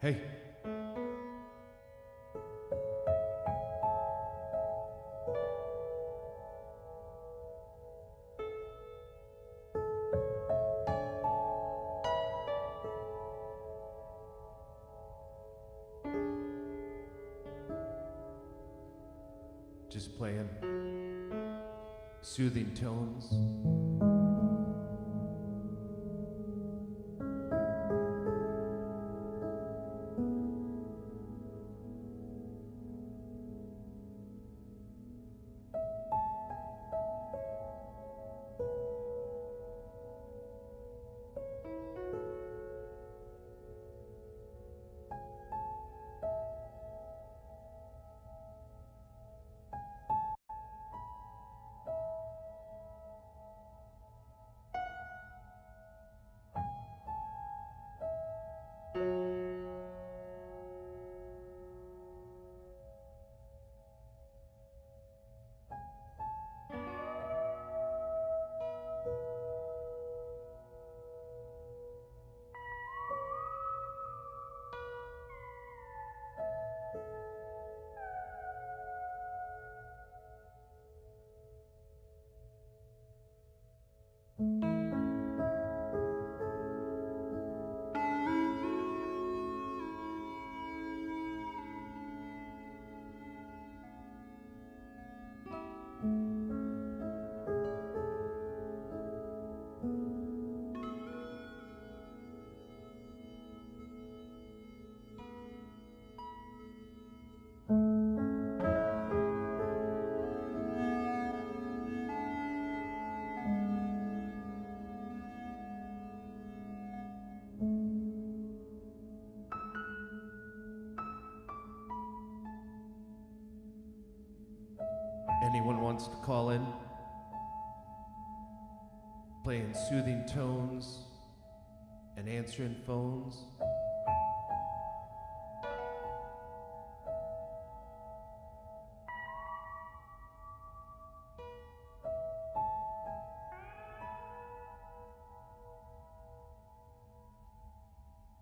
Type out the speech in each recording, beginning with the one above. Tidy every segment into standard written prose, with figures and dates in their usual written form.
Hey. Just playing soothing tones. Anyone wants to call in? Playing soothing tones and answering phones.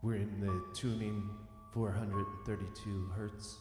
We're in the tuning 432 hertz.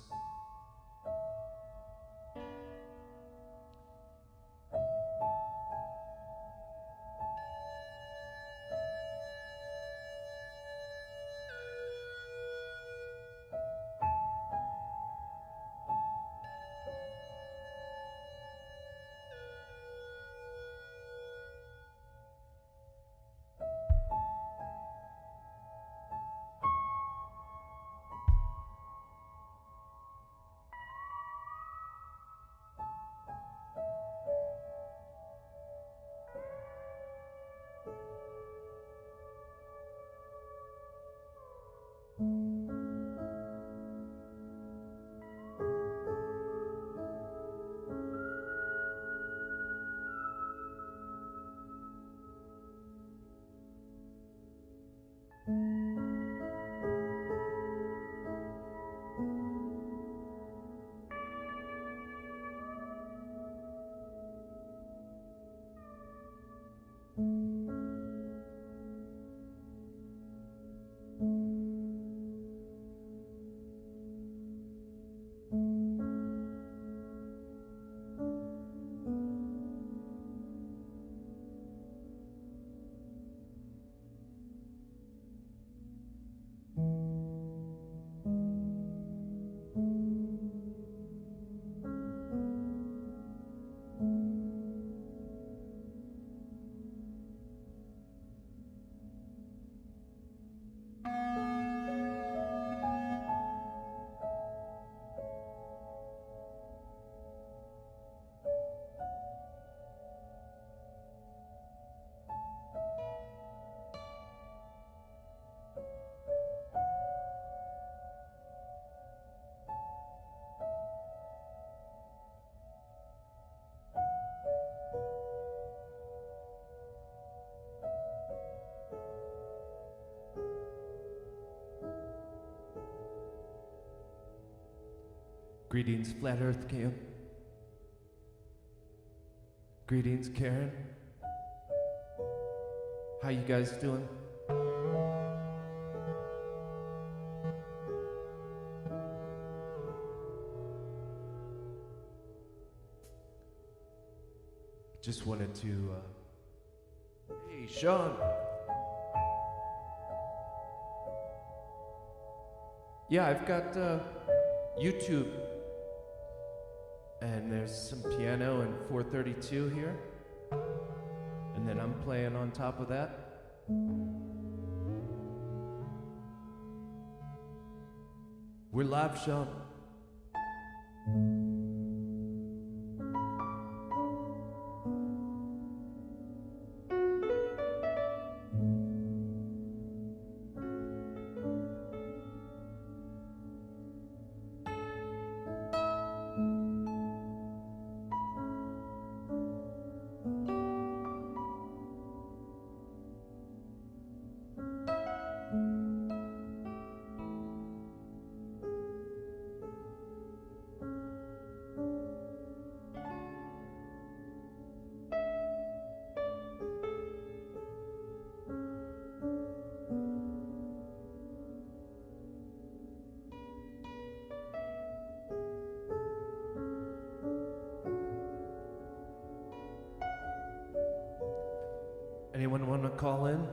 Greetings, Flat Earth Camp. Greetings, Karen. How you guys doing? Just wanted to, hey, Sean. Yeah, I've got YouTube, and there's some piano and 432 here, and then I'm playing on top of that. We're live, Sean. Anyone want to call in?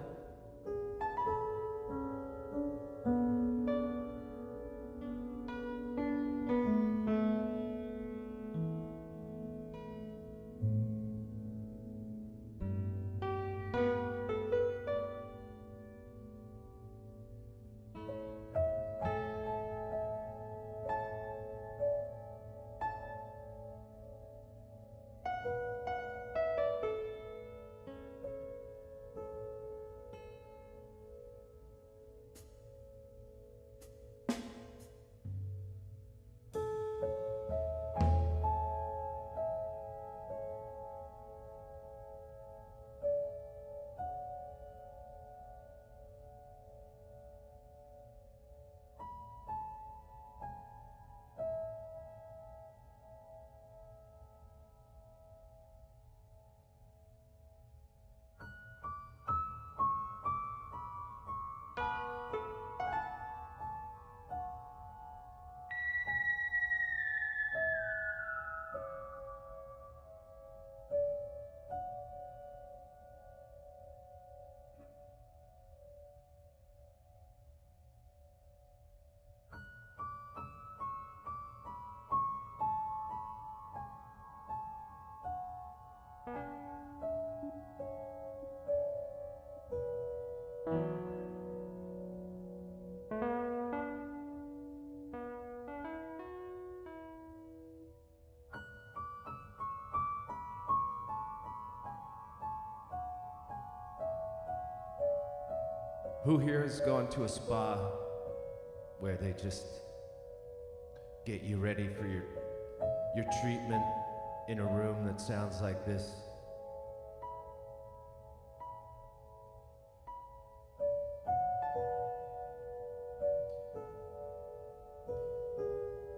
Who here has gone to a spa where they just get you ready for your treatment in a room that sounds like this?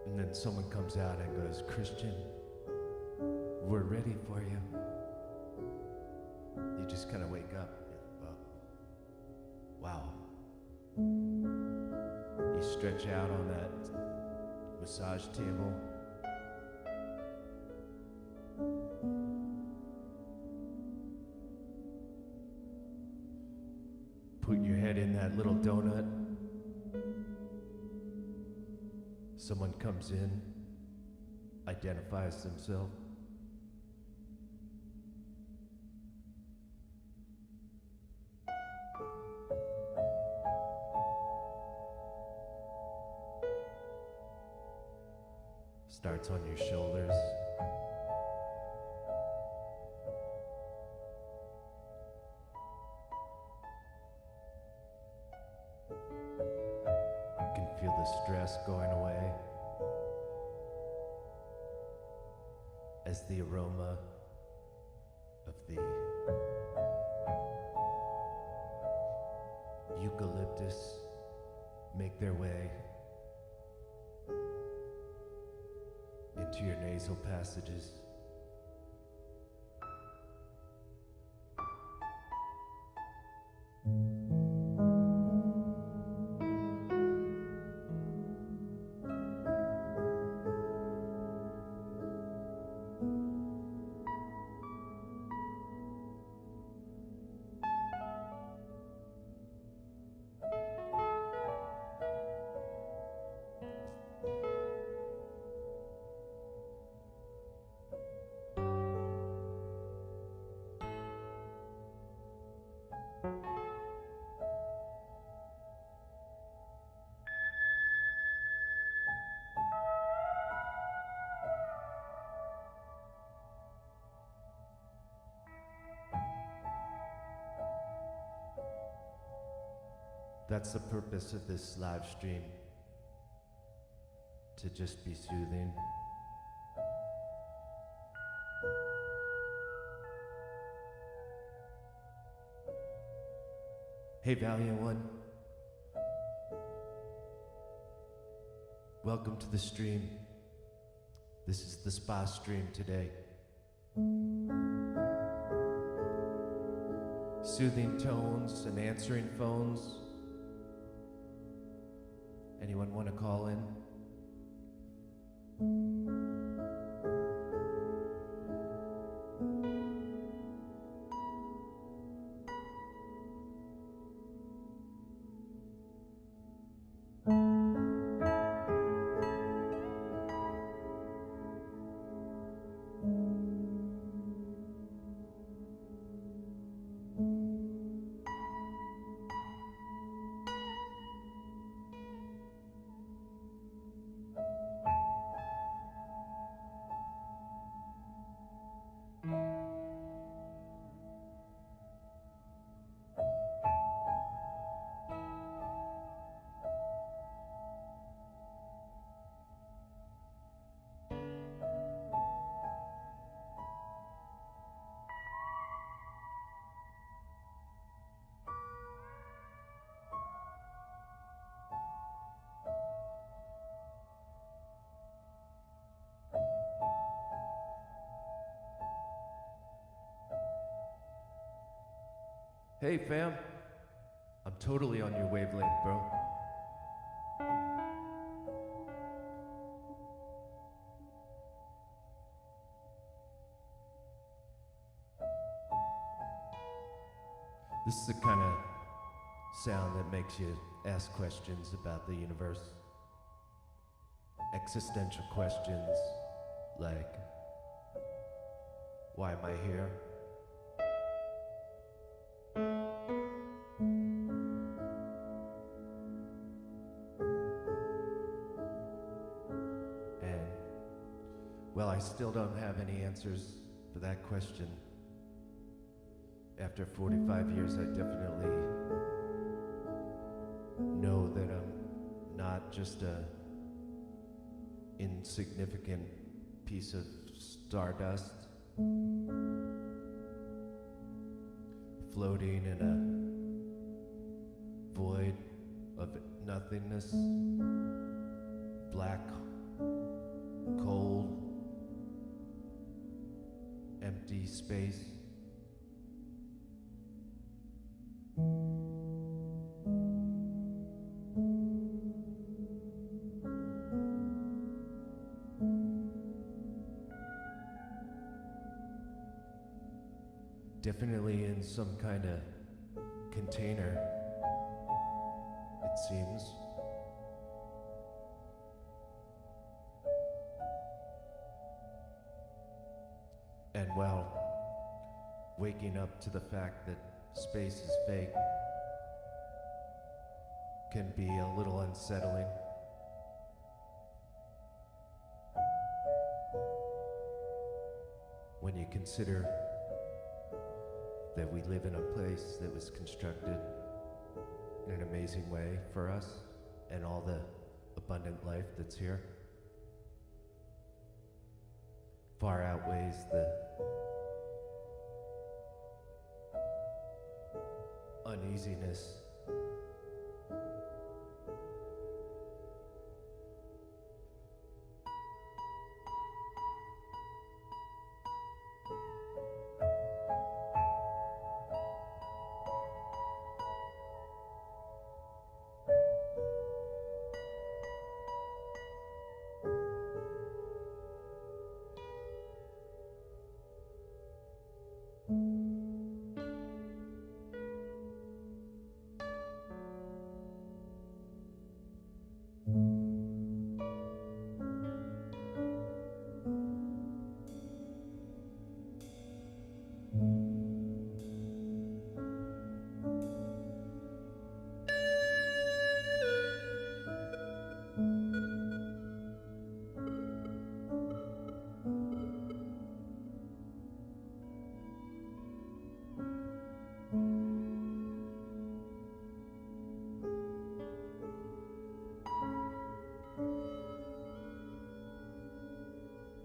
And then someone comes out and goes, "Christian, we're ready for you." You just kind of wake up. Wow. You stretch out on that massage table. Put your head in that little donut. Someone comes in, identifies themselves. Starts on your shoulders. You can feel the stress going away as the aroma of the eucalyptus make their way into your nasal passages. That's the purpose of this live stream. To just be soothing. Hey, Valiant One. Welcome to the stream. This is the spa stream today. Soothing tones and answering phones. Anyone want to call in? Hey fam, I'm totally on your wavelength, bro. This is the kind of sound that makes you ask questions about the universe. Existential questions like, why am I here? Well, I still don't have any answers for that question. After 45 years, I definitely know that I'm not just a insignificant piece of stardust floating in a void of nothingness, black, cold, empty space. Definitely in some kind of container, it seems. And well, waking up to the fact that space is fake can be a little unsettling. When you consider that we live in a place that was constructed in an amazing way for us and all the abundant life that's here far outweighs the uneasiness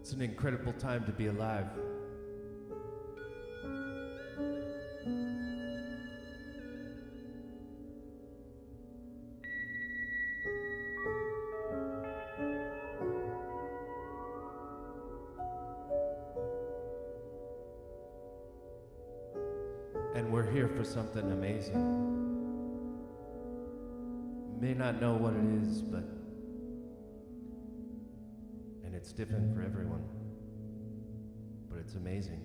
It's an incredible time to be alive. And we're here for something amazing. May not know what it is, but and it's different for everyone, but it's amazing.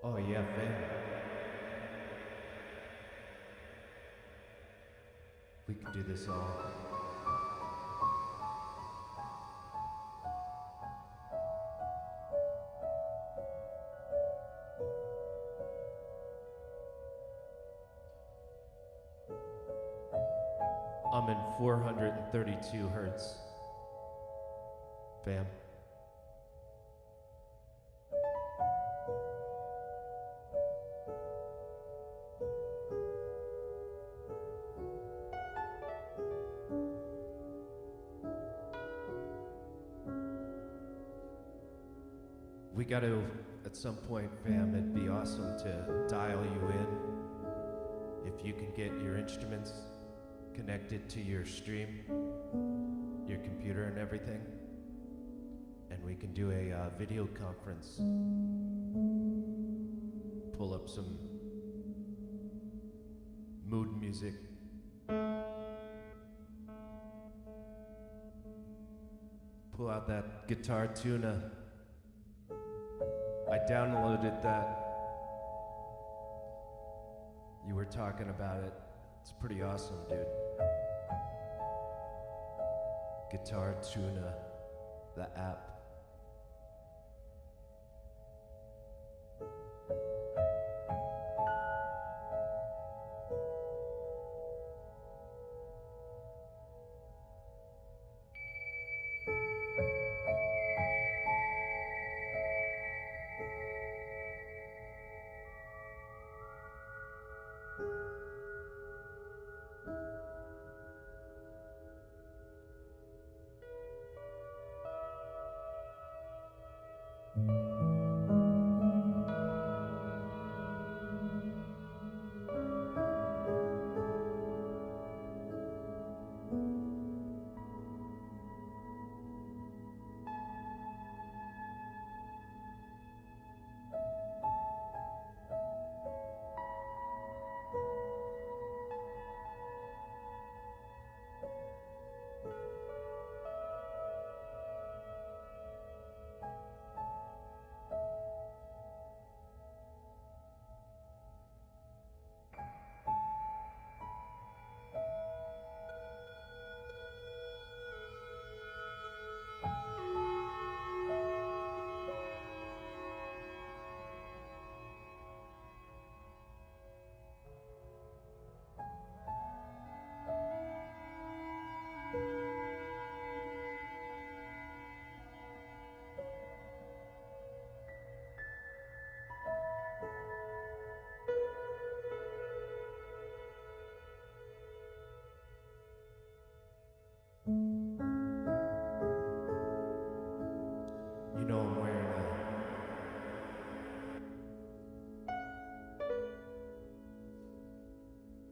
Oh yeah, fam. We could do this all. I'm in 432 hertz. Fam. We gotta, at some point, fam, it'd be awesome to dial you in. If you can get your instruments connected to your stream, your computer and everything, and we can do a video conference. Pull up some mood music. Pull out that guitar tuna. I downloaded that. You were talking about it. It's pretty awesome, dude. Guitar Tuna, the app.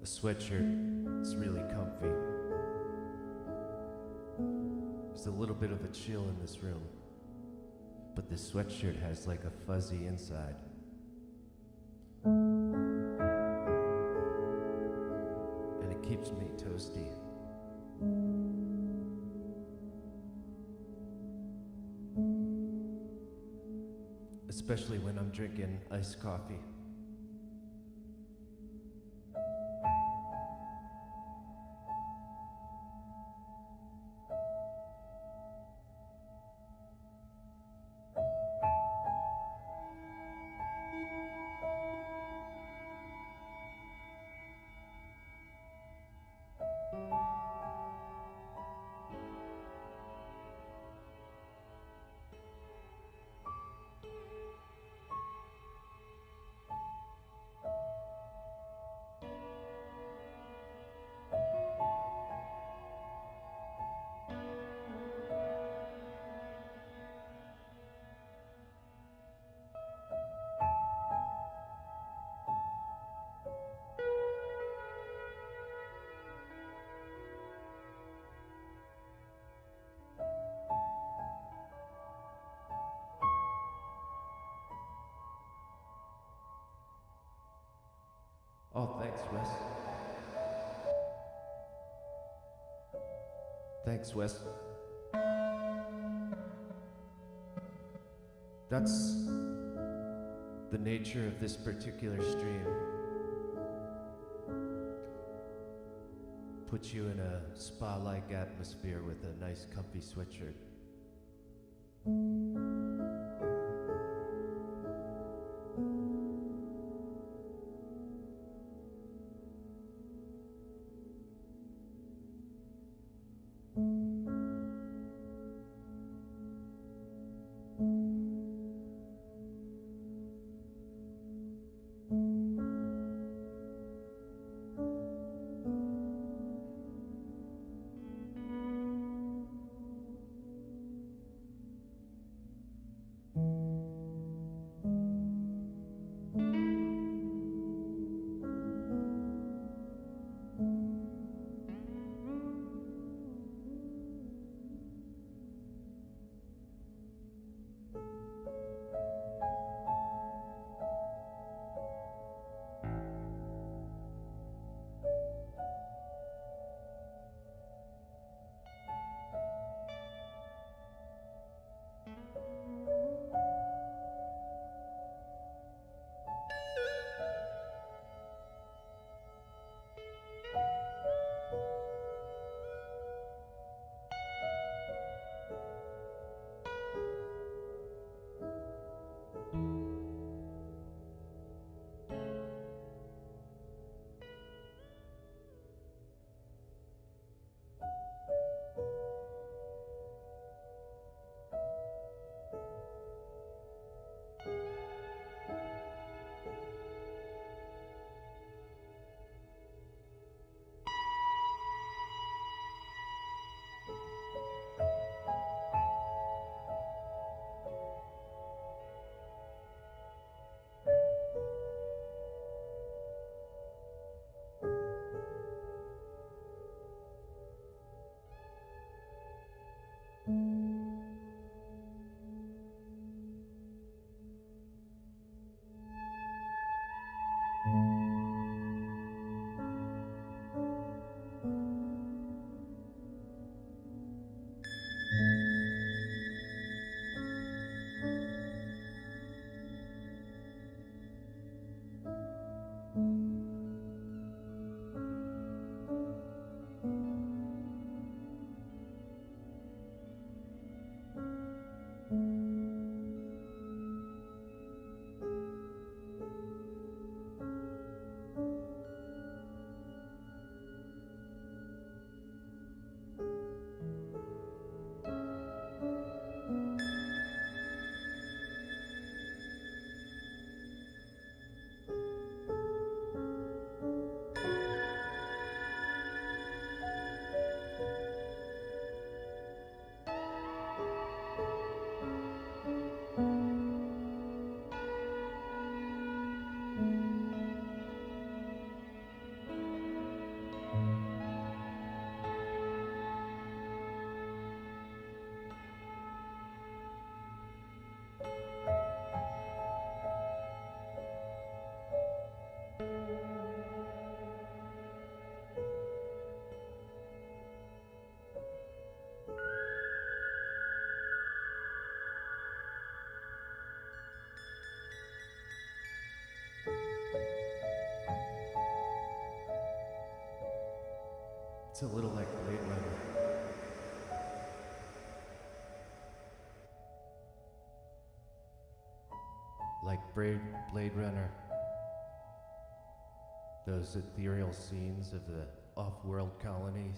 The sweatshirt is really comfy. There's a little bit of a chill in this room, but this sweatshirt has like a fuzzy inside. And it keeps me toasty. Especially when I'm drinking iced coffee. Oh, thanks, Wes. Thanks, Wes. That's the nature of this particular stream. Puts you in a spa-like atmosphere with a nice comfy sweatshirt. It's a little like Blade Runner. Like Blade Runner. Those ethereal scenes of the off-world colonies.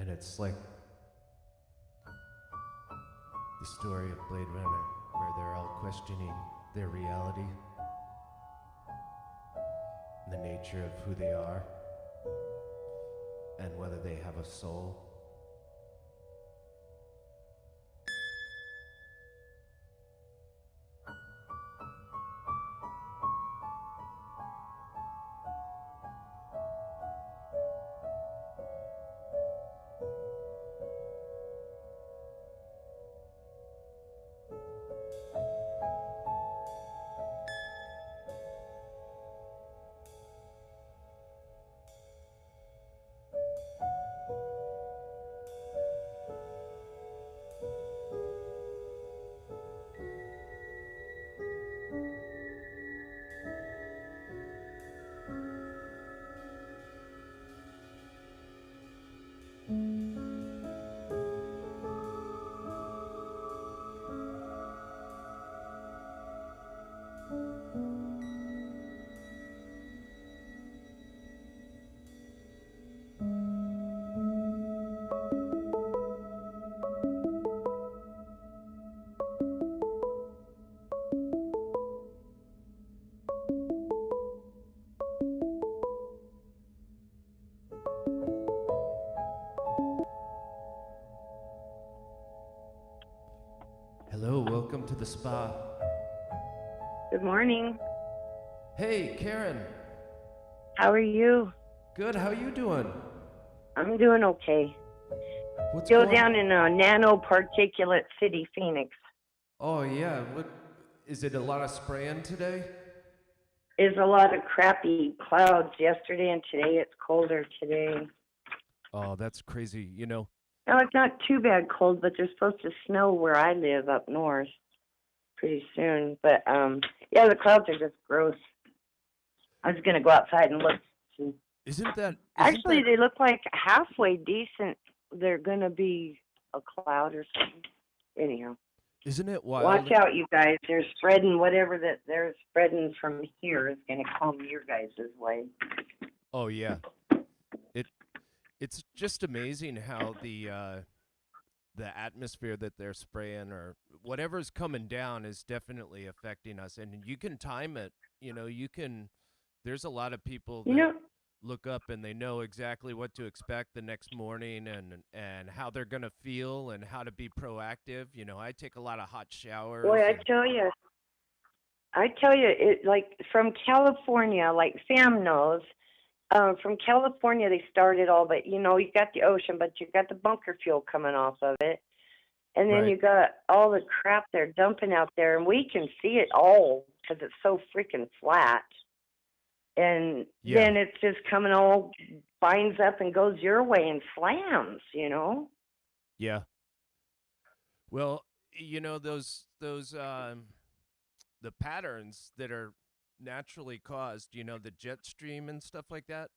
And it's like the story of Blade Runner, where they're all questioning their reality, the nature of who they are, and whether they have a soul. Hello, welcome to the spa. Good morning. Hey, Karen. How are you? Good, how you doing? I'm doing okay. What's Still going down in nanoparticulate city, Phoenix. Oh yeah, what is it, a lot of spraying today? There's a lot of crappy clouds yesterday and today. It's colder today. Oh, that's crazy, you know. No, it's not too bad cold, but there's supposed to snow where I live up north pretty soon. But yeah, the clouds are just gross. I was gonna go outside and look. Actually, they look like halfway decent. They're gonna be a cloud or something. Anyhow. Isn't it wild? Watch out, you guys. They're spreading whatever that they're spreading from here is going to come your guys' way. Oh yeah, it's just amazing how the atmosphere that they're spraying or whatever's coming down is definitely affecting us, and you can time it. You know, you can. There's a lot of people that look up and they know exactly what to expect the next morning and how they're gonna feel and how to be proactive. You know, I take a lot of hot showers. Boy, I tell you, it like from California, like Sam knows. From California, they started all, but you know, you got the ocean, but you got the bunker fuel coming off of it, and then you got all the crap they're dumping out there, and we can see it all because it's so freaking flat. And then it's just coming all binds up and goes your way and slams, you know? Yeah. Well, you know, those the patterns that are naturally caused, you know, the jet stream and stuff like that.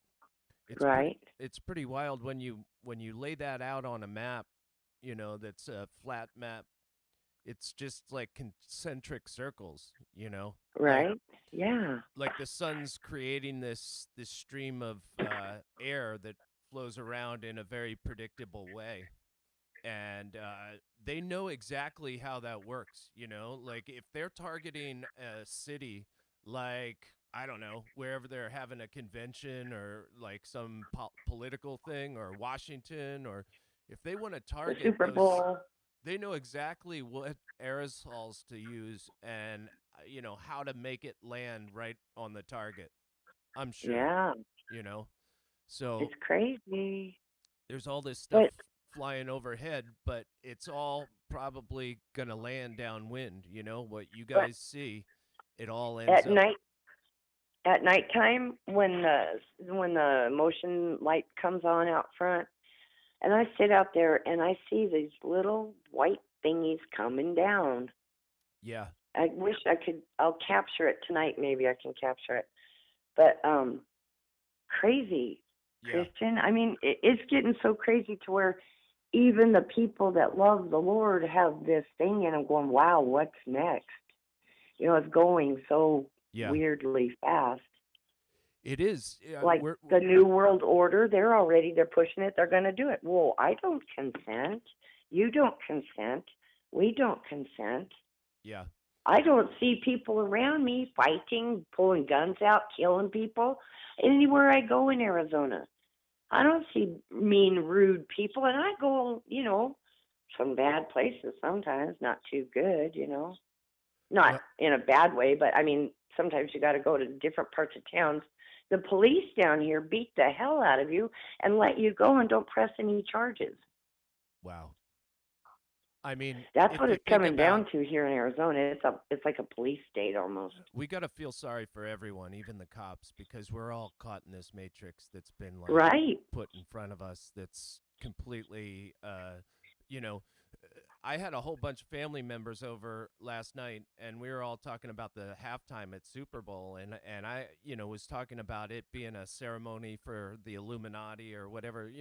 It's pretty wild when you lay that out on a map, you know, that's a flat map. It's just like concentric circles, you know. Right. Yeah. Like the sun's creating this stream of air that flows around in a very predictable way, and they know exactly how that works. You know, like if they're targeting a city, like I don't know, wherever they're having a convention or like some political thing, or Washington, or if they want to target the Super Bowl. They know exactly what aerosols to use and you know how to make it land right on the target. I'm sure. Yeah. You know, so it's crazy. There's all this stuff flying overhead, but it's all probably gonna land downwind. You know what you guys see, it all ends at up night. at nighttime when the motion light comes on out front, and I sit out there and I see these little white thingies coming down. Yeah. I wish I could. I'll capture it tonight. Maybe I can capture it. But crazy, Yeah. Christian. I mean, it's getting so crazy to where even the people that love the Lord have this thing, and I'm going, wow, what's next? You know, it's going so Yeah. weirdly fast. It is. Like the New World Order, they're pushing it. They're going to do it. Well, I don't consent. You don't consent. We don't consent. Yeah. I don't see people around me fighting, pulling guns out, killing people. Anywhere I go in Arizona, I don't see mean, rude people. And I go, some bad places sometimes, not too good, Not Well, in a bad way, but I mean, sometimes you got to go to different parts of towns. The police down here beat the hell out of you and let you go and don't press any charges. wow. I mean, That's if what you it's think coming about, down to here in Arizona. It's like a police state almost. we got to feel sorry for everyone, even the cops, because we're all caught in this matrix that's been like Right. put in front of us that's completely you know, I had a whole bunch of family members over last night, and we were all talking about the halftime at Super Bowl, and I, was talking about it being a ceremony for the Illuminati or whatever,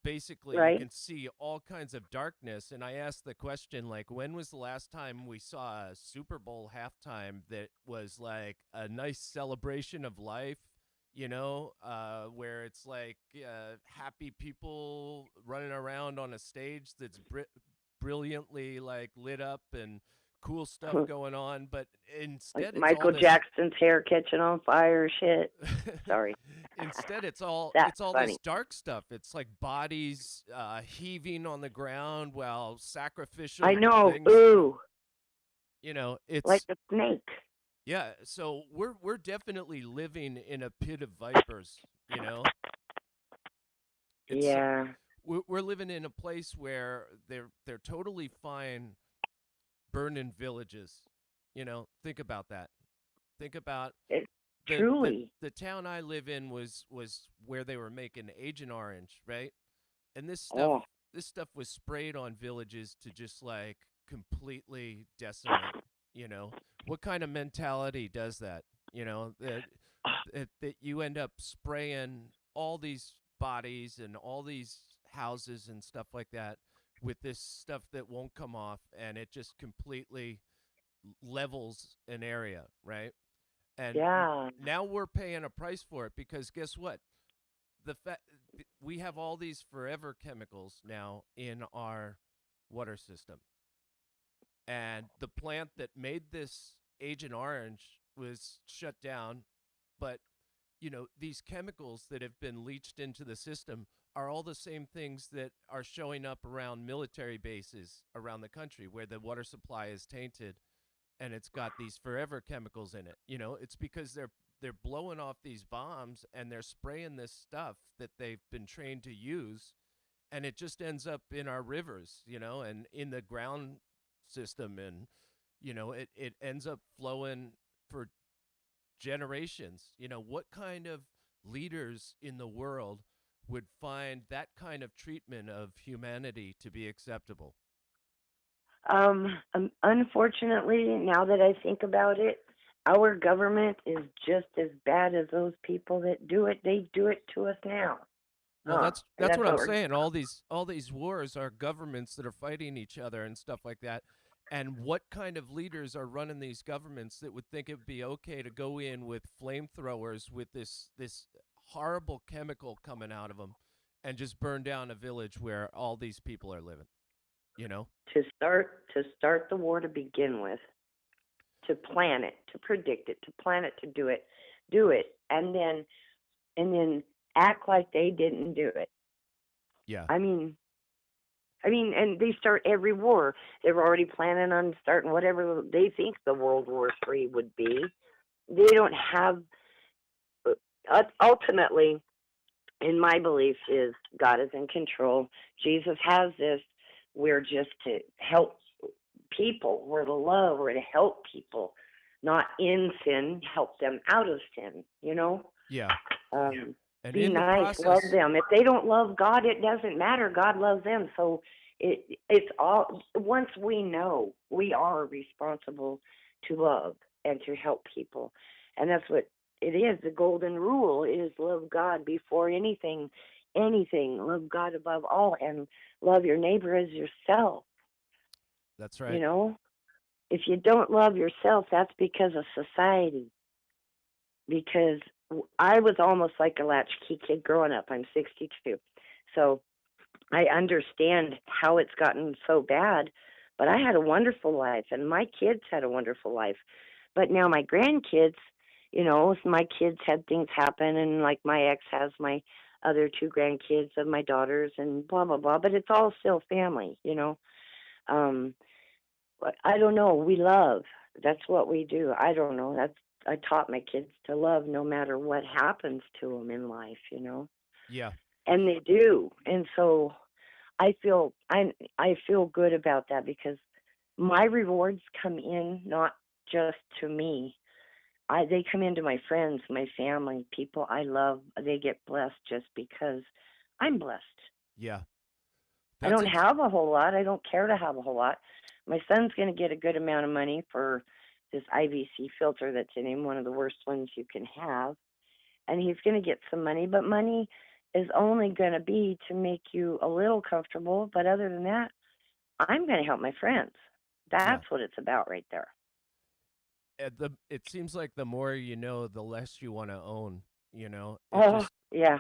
basically you Right. can see all kinds of darkness. And I asked the question, like, when was the last time we saw a Super Bowl halftime that was like a nice celebration of life, where it's like happy people running around on a stage that's brilliantly like lit up and cool stuff going on, but Like instead it's all Michael this Jackson's hair catching on fire shit. Sorry. instead it's That's all funny. this dark stuff. It's like bodies heaving on the ground while I sacrificial know. things, Ooh, like it's a snake. yeah. So we're definitely living in a pit of vipers. It's Yeah. we're living in a place where they're totally fine burning villages. Think about that. Think about It the the truly. the town I live in was where they were making Agent Orange, right? And Oh, this stuff was sprayed on villages to just like completely decimate. What kind of mentality does that? That you end up spraying all these bodies and all these houses and stuff like that with this stuff that won't come off, and it just completely levels an area, right? And yeah. now we're paying a price for it because guess what? The fact we have all these forever chemicals now in our water system, and the plant that made this Agent Orange was shut down. But these chemicals that have been leached into the system are all the same things that are showing up around military bases around the country where the water supply is tainted and it's got these forever chemicals in it. It's because they're blowing off these bombs and they're spraying this stuff that they've been trained to use, and it just ends up in our rivers, and in the ground system, and it ends up flowing for generations. What kind of leaders in the world would find that kind of treatment of humanity to be acceptable? Unfortunately, now that I think about it, our government is just as bad as those people that do it. They do it to us now. Well, And that's that's what what I'm we're. saying. All these wars are governments that are fighting each other and stuff like that. And what kind of leaders are running these governments that would think it would be okay to go in with flamethrowers with this horrible chemical coming out of them and just burn down a village where all these people are living? You know? To start the war to begin with, to plan it, to predict it, to plan it, to do it, and then act like they didn't do it. Yeah. I mean, and they start every war. They're already planning on starting whatever they think the World War III would be. They don't have. Ultimately, in my belief, is God is in control. Jesus has this. We're just to help people. We're to love. We're to help people, not in sin, help them out of sin, Yeah. Um, And be in the nice, love process, them. If they don't love God, it doesn't matter. God loves them. So it's all, once we know, we are responsible to love and to help people. And that's what it is. The golden rule is love God before anything, anything. Love God above all and love your neighbor as yourself. that's You right. know, if you don't love yourself, that's because of society. Because I was almost like a latchkey kid growing up. I'm 62. So I understand how it's gotten so bad, but I had a wonderful life and my kids had a wonderful life. But now my grandkids, my kids had things happen, and like my ex has my other two grandkids of my daughters and blah blah blah, but it's all still family. Um but I don't know, we love. That's what we do. I don't know. That's I taught my kids to love no matter what happens to them in life. Yeah. And they do. And so I feel good about that because my rewards come in not just to me. They come into my friends, my family, people I love. They get blessed just because I'm blessed. Yeah. I That's don't ex- have a whole lot. I don't care to have a whole lot. My son's going to get a good amount of money for this IVC filter that's in him, one of the worst ones you can have. And he's going to get some money, but money is only going to be to make you a little comfortable. But other than that, I'm going to help my friends. yeah. That's what it's about right there. It seems like the more you know, the less you want to own, It Oh, just yeah.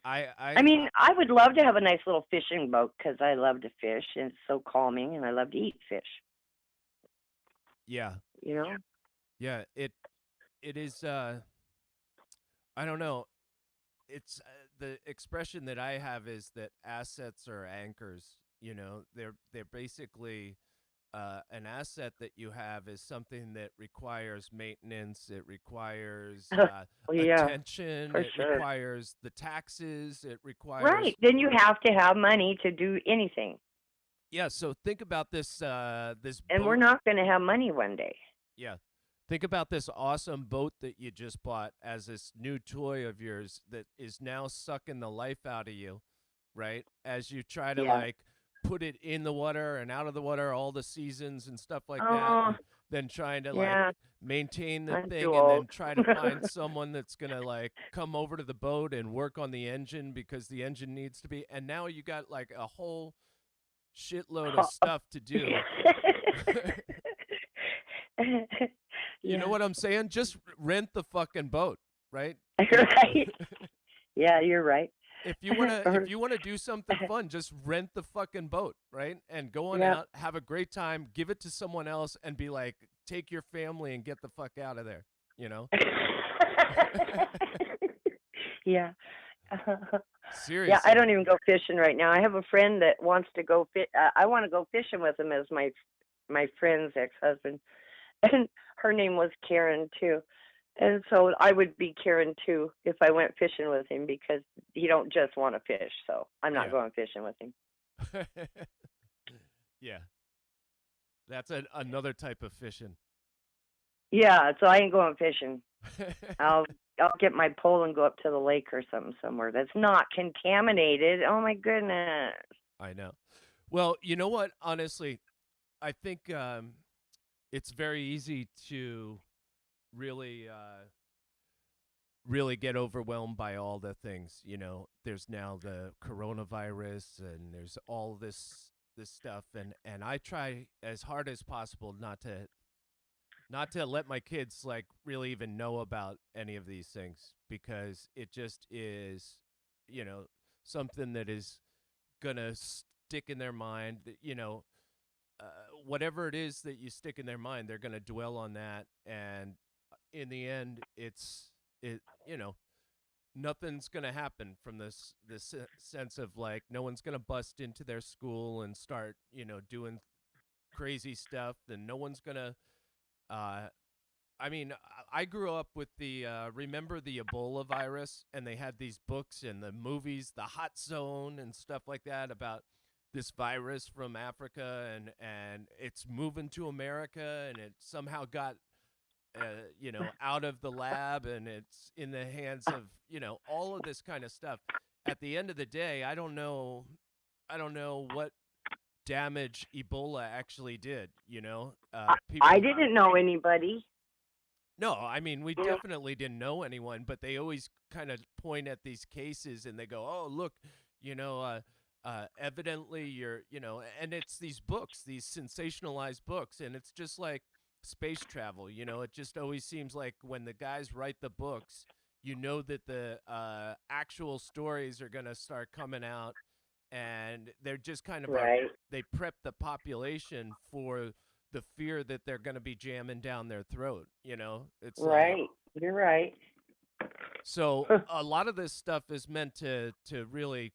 I I mean, I would love to have a nice little fishing boat because I love to fish and it's so calming, and I love to eat fish. yeah. You know? Yeah, it is I don't know. It's the expression that I have is that assets are anchors, They're basically an asset that you have is something that requires maintenance, it requires Oh, yeah, attention, for it sure. requires the taxes, it Right. requires Then you have to have money to do anything, yeah, so think about this and we're boat. not going to have money one day. Yeah. Think about this awesome boat that you just bought as this new toy of yours that is now sucking the life out of you, right? As you try to Yeah. like put it in the water and out of the water all the seasons and stuff like that, Oh, and then trying to like yeah. maintain the I'm too thing and old. then try to find someone that's going to like come over to the boat and work on the engine because the engine needs to be, and now you got like a whole shitload of stuff to do. You know Yeah. what I'm saying? Just rent the fucking boat, right? Right. Yeah, you're right. If you wanna do something fun, just rent the fucking boat, right? And go on Yep. out, have a great time, give it to someone else, and be like, take your family and get the fuck out of there. You know? Yeah. Yeah, I Seriously. don't even go fishing right now. I have a friend that wants to go I want to go fishing with him as my friend's ex-husband. And her name was Karen too. And so I would be Karen too if I went fishing with him because he don't just want to fish. So I'm not Yeah. going fishing with him. Yeah. That's another type of fishing. Yeah, so I ain't going fishing. I'll I'll get my pole and go up to the lake or something somewhere that's not contaminated. Oh my goodness. I know. Well, you know what? Honestly, I think it's very easy to really really get overwhelmed by all the things. There's now the coronavirus and there's all this stuff, and I try as hard as possible not to let my kids like really even know about any of these things because it just is, you know, something that is gonna stick in their mind. Uh, Whatever it is that you stick in their mind, they're gonna dwell on that, and in the end, it nothing's gonna happen from this sense of like no one's gonna bust into their school and start doing crazy stuff, and no one's gonna uh, I mean, I grew up with the remember the Ebola virus, and they had these books and the movies, The Hot Zone and stuff like that about this virus from Africa, and it's moving to America, and it somehow got out of the lab, and it's in the hands of, all of this kind of stuff. At the end of the day, I don't know what damage Ebola actually did. I People. didn't know anybody. No, I mean, we Yeah. definitely didn't know anyone, but they always kind of point at these cases and they go, "Oh, look, evidently and it's these books, these sensationalized books, and it's just like space travel. It just always seems like when the guys write the books, that the actual stories are gonna start coming out, and they're just kind of Right. they prep the population for the fear that they're going to be jamming down their throat. It's like, Right. You're right. so a lot of this stuff is meant to really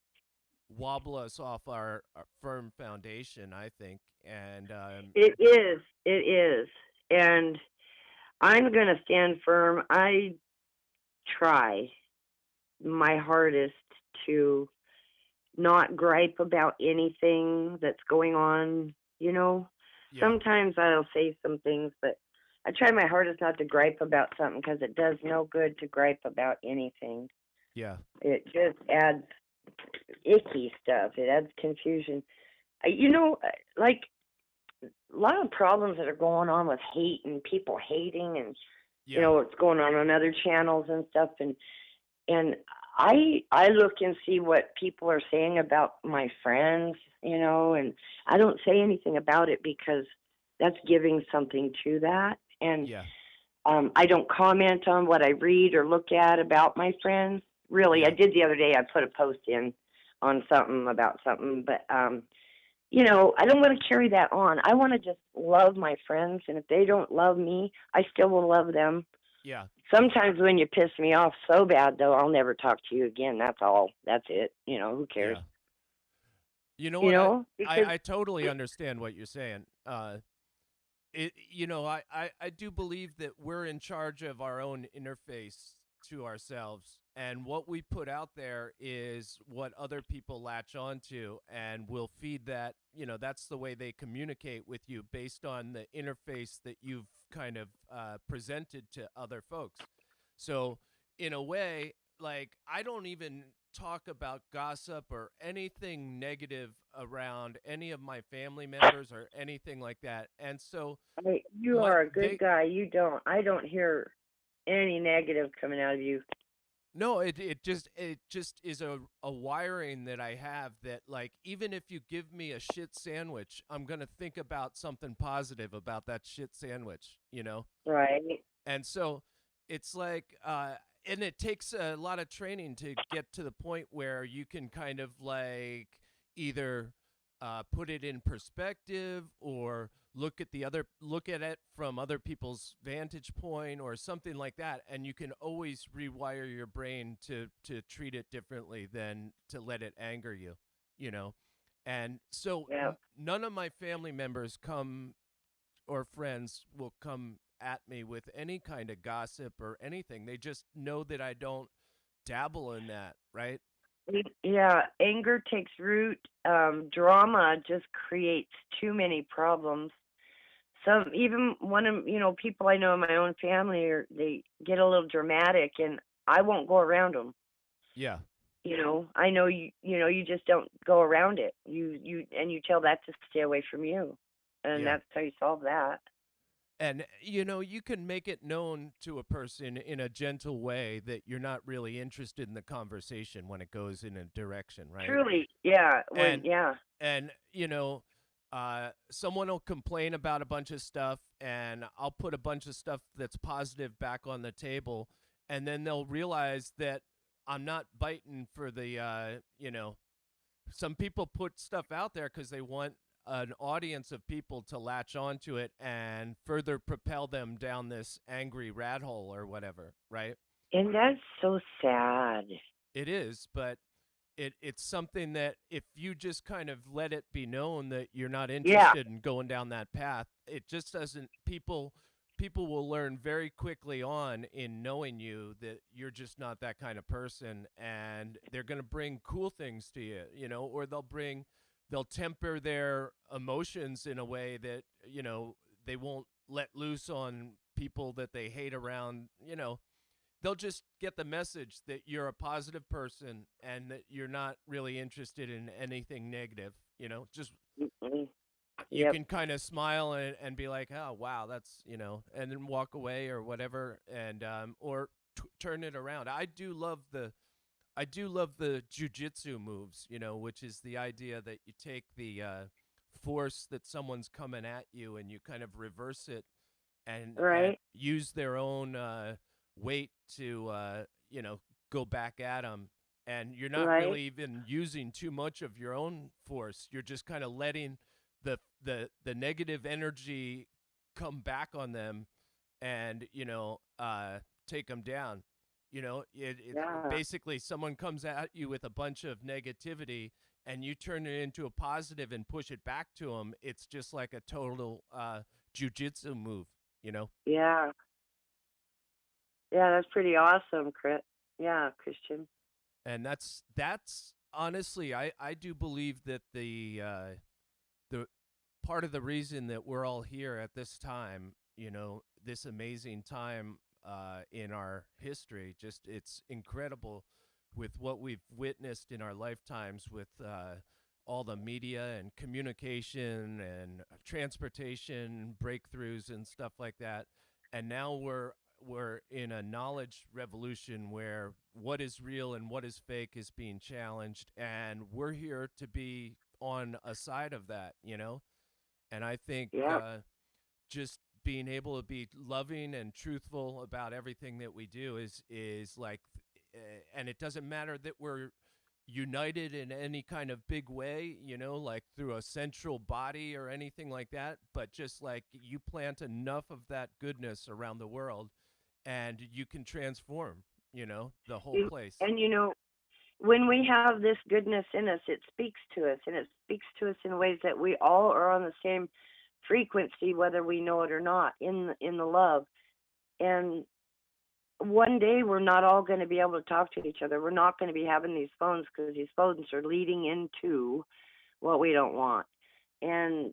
wobble us off our firm foundation, I think. And It is. It is. And I'm going to stand firm. I try my hardest to not gripe about anything that's going on. yeah, Sometimes I'll say some things, but I try my hardest not to gripe about something because it does no good to gripe about anything. yeah, It just adds icky stuff. It adds confusion. Like a lot of problems that are going on with hate and people hating and yeah, what's going on other channels and stuff and I look and see what people are saying about my friends, and I don't say anything about it because that's giving something to that. And yeah, I don't comment on what I read or look at about my friends. Really, I yeah, did the other day. I put a post in on something about something, but I don't want to carry that on. I want to just love my friends, and if they don't love me, I still will love them. yeah, Sometimes when you piss me off so bad, though, I'll never talk to you again. That's all. That's it. Who cares? yeah. You know what? Because I totally understand what you're saying. I do believe that we're in charge of our own interface to ourselves, and what we put out there is what other people latch onto, and we'll feed that. That's the way they communicate with you based on the interface that you've kind of presented to other folks. So, in a way, like, I don't even talk about gossip or anything negative around any of my family members or anything like that. And so you my are a good they guy. I don't hear any negative coming out of you. no, it just is a wiring that I have, that, like, even if you give me a shit sandwich, I'm going to think about something positive about that shit sandwich. Right. And so it's like, and it takes a lot of training to get to the point where you can kind of like either put it in perspective, or look at it from other people's vantage point or something like that, and you can always rewire your brain to treat it differently than to let it anger you. And so Yeah. none of my family members come, or friends will come at me with any kind of gossip or anything. They just know that I don't dabble in that, right? Yeah. Anger takes root. Drama just creates too many problems. Even one of people I know in my own family, they get a little dramatic, and I won't go around them. Yeah. I know you just don't go around it. You tell that to stay away from you, and Yeah. that's how you solve that. And you can make it known to a person in a gentle way that you're not really interested in the conversation when it goes in a direction, right? Truly, yeah. And Yeah, and someone will complain about a bunch of stuff, and I'll put a bunch of stuff that's positive back on the table, and then they'll realize that I'm not biting for the some people put stuff out there because they want an audience of people to latch onto it and further propel them down this angry rat hole or whatever, right? and that's so sad. It is, but it's something that if you just kind of let it be known that you're not Yeah, interested in going down that path, it just doesn't. People will learn very quickly on in knowing you that you're just not that kind of person, and they're going to bring cool things to you, or they'll temper their emotions in a way that they won't let loose on people that they hate around, they'll just get the message that you're a positive person and that you're not really interested in anything negative. Just Mm-mm. you Yep. can kind of smile and be like, oh wow, that's and then walk away or whatever, and or turn it around. I do love the jujitsu moves, which is the idea that you take the force that someone's coming at you and you kind of reverse it and Right. use their own weight to go back at them. And you're not Right. really even using too much of your own force. You're just kind of letting the negative energy come back on them and take them down. It's Yeah. basically someone comes at you with a bunch of negativity and you turn it into a positive and push it back to them. It's just like a total jujitsu move, you know. Yeah. Yeah, that's pretty awesome, Chris. Yeah, Christian. And that's honestly, I do believe that the part of the reason that we're all here at this time, this amazing time in our history, just it's incredible with what we've witnessed in our lifetimes with all the media and communication and transportation breakthroughs and stuff like that. And now we're in a knowledge revolution where what is real and what is fake is being challenged, and we're here to be on a side of that, and I think Yeah. just being able to be loving and truthful about everything that we do is like, and it doesn't matter that we're united in any kind of big way, like through a central body or anything like that, but just like you plant enough of that goodness around the world and you can transform, the whole You- place. And when we have this goodness in us, it speaks to us, and it speaks to us in ways that we all are on the same frequency, whether we know it or not, in the love. And one day we're not all going to be able to talk to each other. We're not going to be having these phones because these phones are leading into what we don't want. And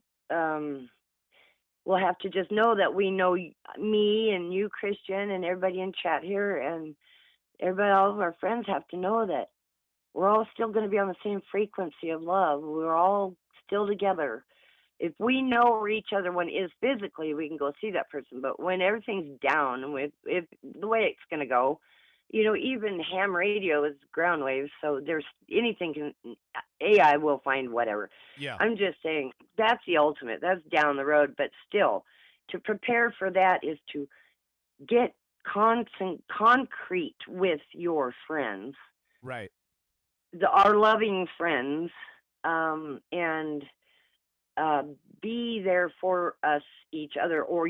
we'll have to just know that we know me and you, Christian, and everybody in chat here, and everybody, all of our friends have to know that we're all still going to be on the same frequency of love. We're all still together. If we know where each other one is physically, we can go see that person. But when everything's down, and if the way it's going to go, even ham radio is ground waves, so there's anything can AI will find whatever. Yeah. I'm just saying that's the ultimate. That's down the road, but still, to prepare for that is to get concrete with your friends, Right. our loving friends, and be there for us, each other, or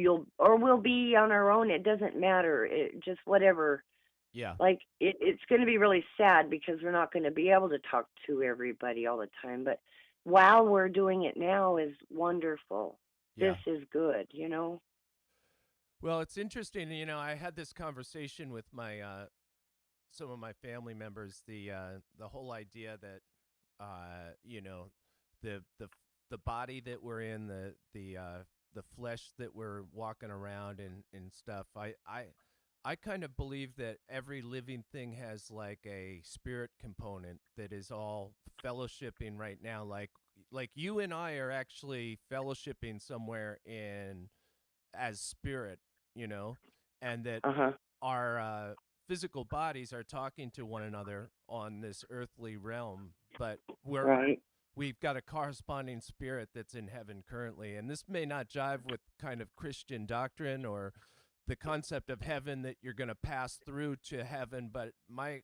we'll be on our own. It doesn't matter. Just whatever. Yeah. Like it's going to be really sad because we're not going to be able to talk to everybody all the time. But while we're doing it now is wonderful. Yeah. This is good. Well, it's interesting. I had this conversation with my some of my family members. The whole idea that the the body that we're in, the flesh that we're walking around and stuff. I kind of believe that every living thing has like a spirit component that is all fellowshipping right now. Like you and I are actually fellowshipping somewhere in as spirit, and that Uh-huh. our physical bodies are talking to one another on this earthly realm, but Right. we've got a corresponding spirit that's in heaven currently. And this may not jive with kind of Christian doctrine or the concept of heaven that you're going to pass through to heaven, but my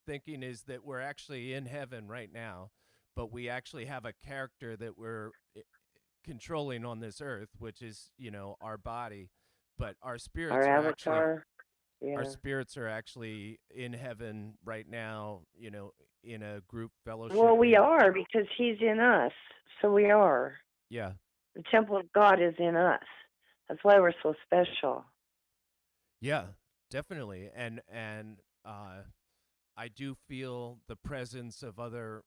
thinking is that we're actually in heaven right now, but we actually have a character that we're controlling on this earth, which is, our body, but our Our spirits are actually avatar. our Yeah. spirits are actually in heaven right now, in a group Well, we fellowshipping. are because he's in us. So we are. Yeah. The temple of God is in us. That's why we're so special. Yeah, definitely. And I do feel the presence of other,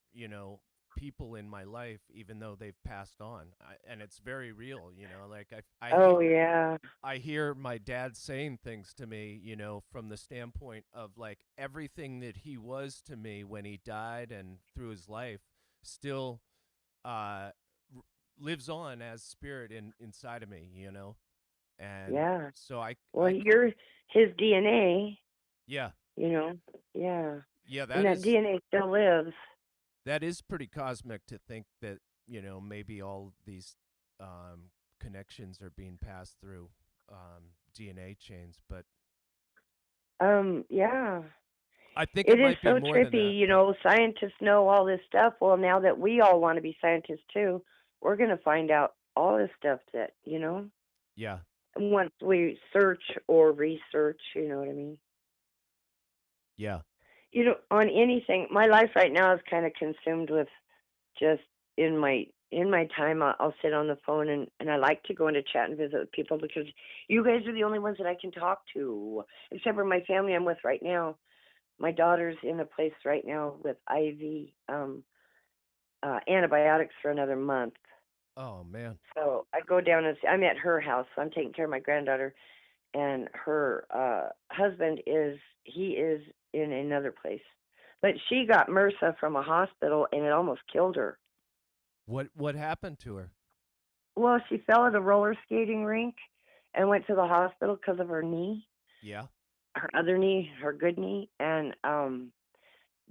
people in my life, even though they've passed on, and it's very real. Like Oh yeah. I hear my dad saying things to me, from the standpoint of like everything that he was to me when he died and through his life still uh, lives on as spirit inside of me, and Yeah. so Well, you're his DNA. Yeah. Yeah. Yeah, And that DNA still lives. that is pretty cosmic to think that, maybe all these connections are being passed through DNA chains, but Yeah. I think It it is might be so more than trippy, that. scientists know all this stuff. Well, now that we all want to be scientists too, we're going to find out all this stuff that, Yeah. once we search or research, you know what I mean? Yeah. On anything, my life right now is kind of consumed with just in my time I'll sit on the phone and I like to go into chat and visit with people because you guys are the only ones that I can talk to, except for my family I'm with right now. My daughter's in a place right now with IV antibiotics for another month. Oh man. So I go down and I'm at her house. So I'm taking care of my granddaughter, and her husband is in another place. But she got MRSA from a hospital, and it almost killed her. What happened to her? Well, she fell at a roller skating rink and went to the hospital because of her knee, Yeah. her other knee, her good knee, and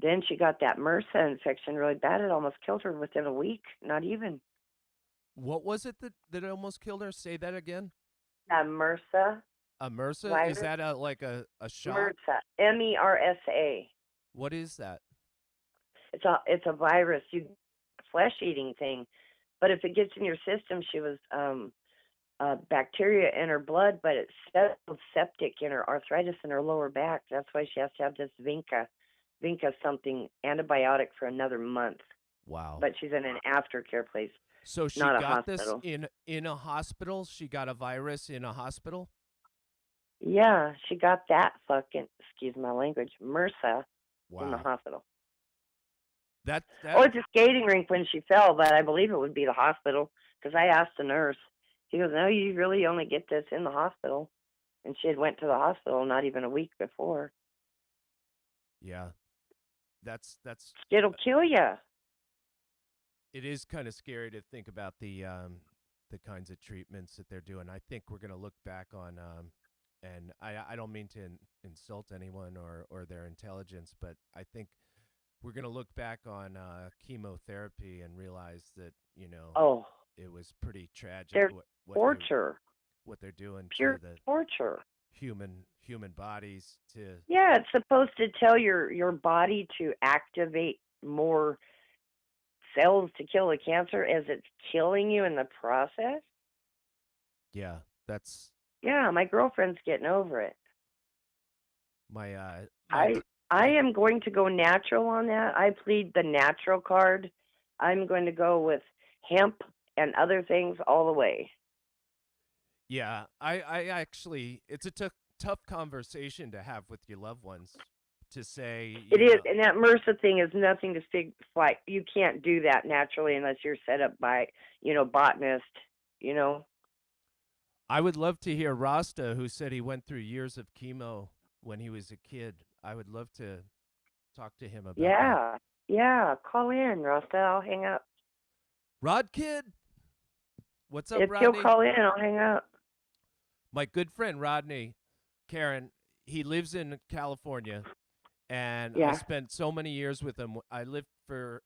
then she got that MRSA infection really bad. It almost killed her within a week, not even. What was it that almost killed her? Say that again. That MRSA A MRSA? Is virus. that like a shot? MRSA, MERSA. What is that? It's a virus, flesh eating thing. But if it gets in your system, she was bacteria in her blood, but it's septic in her arthritis in her lower back. That's why she has to have this Vinca something antibiotic for another month. Wow. But she's in an aftercare place, So she not a got this hospital. in a hospital? She got a virus in a hospital? Yeah, she got that fucking, excuse my language, MRSA in the Wow. hospital. That Oh, it's a skating rink when she fell, but I believe it would be the hospital because I asked the nurse. He goes, no, you really only get this in the hospital. And she had went to the hospital not even a week before. Yeah. That's It'll kill you. it is kind of scary to think about the kinds of treatments that they're doing. I think we're going to look back on and I don't mean to insult anyone or their intelligence, but I think we're going to look back on chemotherapy and realize that, Oh, it was pretty tragic they're what torture. what they're doing Pure to the torture. human bodies to Yeah, it's supposed to tell your body to activate more cells to kill the cancer as it's killing you in the process. yeah, that's Yeah, my girlfriend's getting over it. my I am going to go natural on that. I plead the natural card. I'm going to go with hemp and other things all the way. yeah, I actually it's a tough conversation to have with your loved ones to say, It is, and that MRSA thing is nothing to like. You can't do that naturally unless you're set up by, botanist. I would love to hear Rasta, who said he went through years of chemo when he was a kid. I would love to talk to him about that. Yeah. Call in, Rasta. I'll hang up. Rod Kid, what's up, If Rodney? he'll call in, I'll hang up. My good friend Rodney, Karen, he lives in California, and I spent so many years with him. I lived for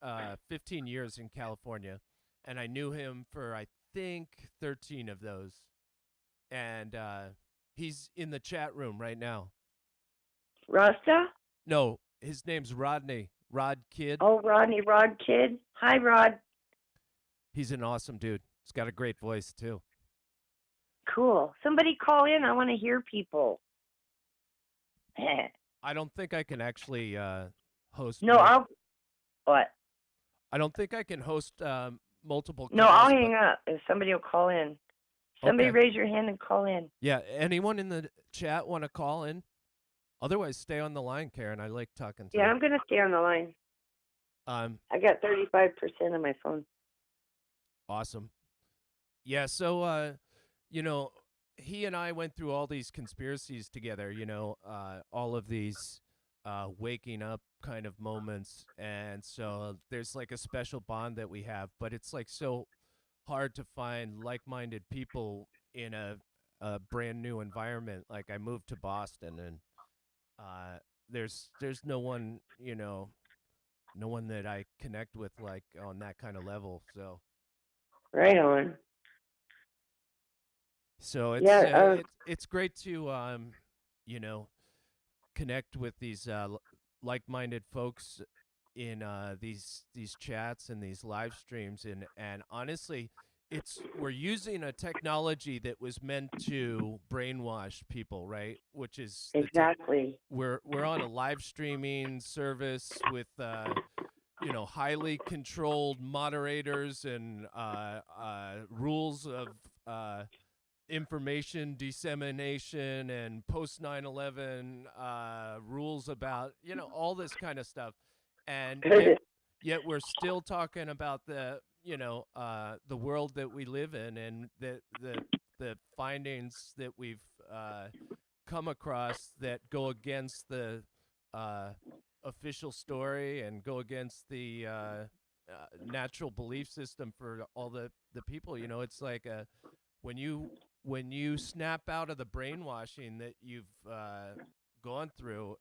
15 years in California, and I knew him for, I think, 13 of those. And he's in the chat room right now. Rasta? No, his name's Rodney. Rod Kid. Oh, Rodney, Rod Kid. Hi, Rod. He's an awesome dude. He's got a great voice, too. Cool. Somebody call in. I want to hear people. I don't think I can actually host. No, what? I don't think I can host multiple calls. No, I'll hang up if somebody will call in. Somebody Okay. raise your hand and call in. Yeah, anyone in the chat want to call in? Otherwise, stay on the line, Karen. I like talking to you. Yeah, I'm going to stay on the line. I got 35% on my phone. Awesome. Yeah, so you know, he and I went through all these conspiracies together, all of these waking up kind of moments, and so there's like a special bond that we have, but it's like so hard to find like-minded people in a brand new environment. Like I moved to Boston, and uh there's no one, no one that I connect with like on that kind of level. Right on. So it's Yeah. it's great to you know connect with these like-minded folks in these chats and these live streams, and honestly, it's we're using a technology that was meant to brainwash people, right? Which is the tech. Exactly. We're on a live streaming service with highly controlled moderators and rules of information dissemination and post 9/11 rules about all this kind of stuff, and yet we're still talking about the world that we live in, and the findings that we've come across that go against the uh, official story and go against the natural belief system for all the people. It's like when you snap out of the brainwashing that you've gone through,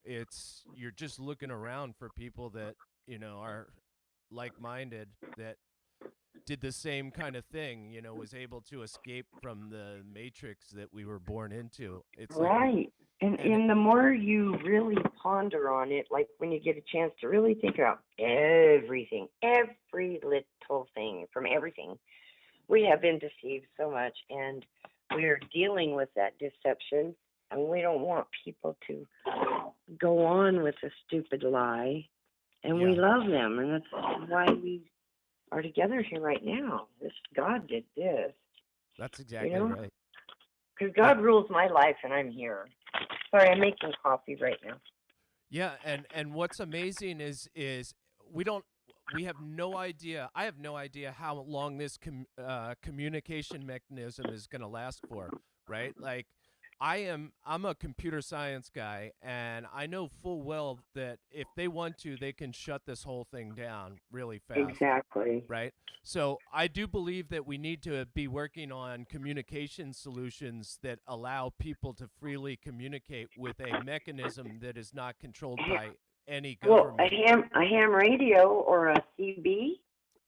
you're just looking around for people that are like-minded, that did the same kind of thing, was able to escape from the matrix that we were born into. It's like right. And the more you really ponder on it, like when you get a chance to really think about everything, every little thing from everything, we have been deceived so much, and we're dealing with that deception, and we don't want people to go on with a stupid lie, and we love them, and that's why we are together here right now. God did this. That's exactly right. Because God rules my life, and I'm here. Sorry, I'm making coffee right now. Yeah, and what's amazing is we have no idea. I have no idea how long this communication mechanism is going to last for, right? Like I'm a computer science guy, and I know full well that if they want to, they can shut this whole thing down really fast. Exactly. Right? So I do believe that we need to be working on communication solutions that allow people to freely communicate with a mechanism that is not controlled by any government. Well, a ham radio or a CB.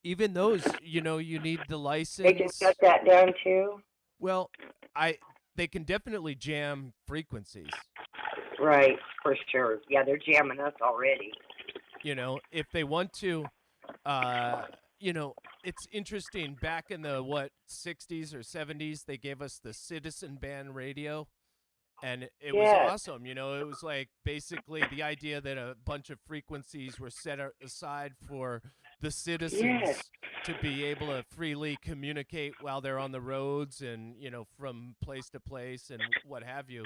Even those, you need the license. They can shut that down too. Well, they can definitely jam frequencies. Right, for sure. Yeah, they're jamming us already. If they want to, it's interesting. Back in the 60s or 70s, they gave us the citizen band radio. And it was awesome. It was like basically the idea that a bunch of frequencies were set aside for the citizens to be able to freely communicate while they're on the roads and, from place to place and what have you.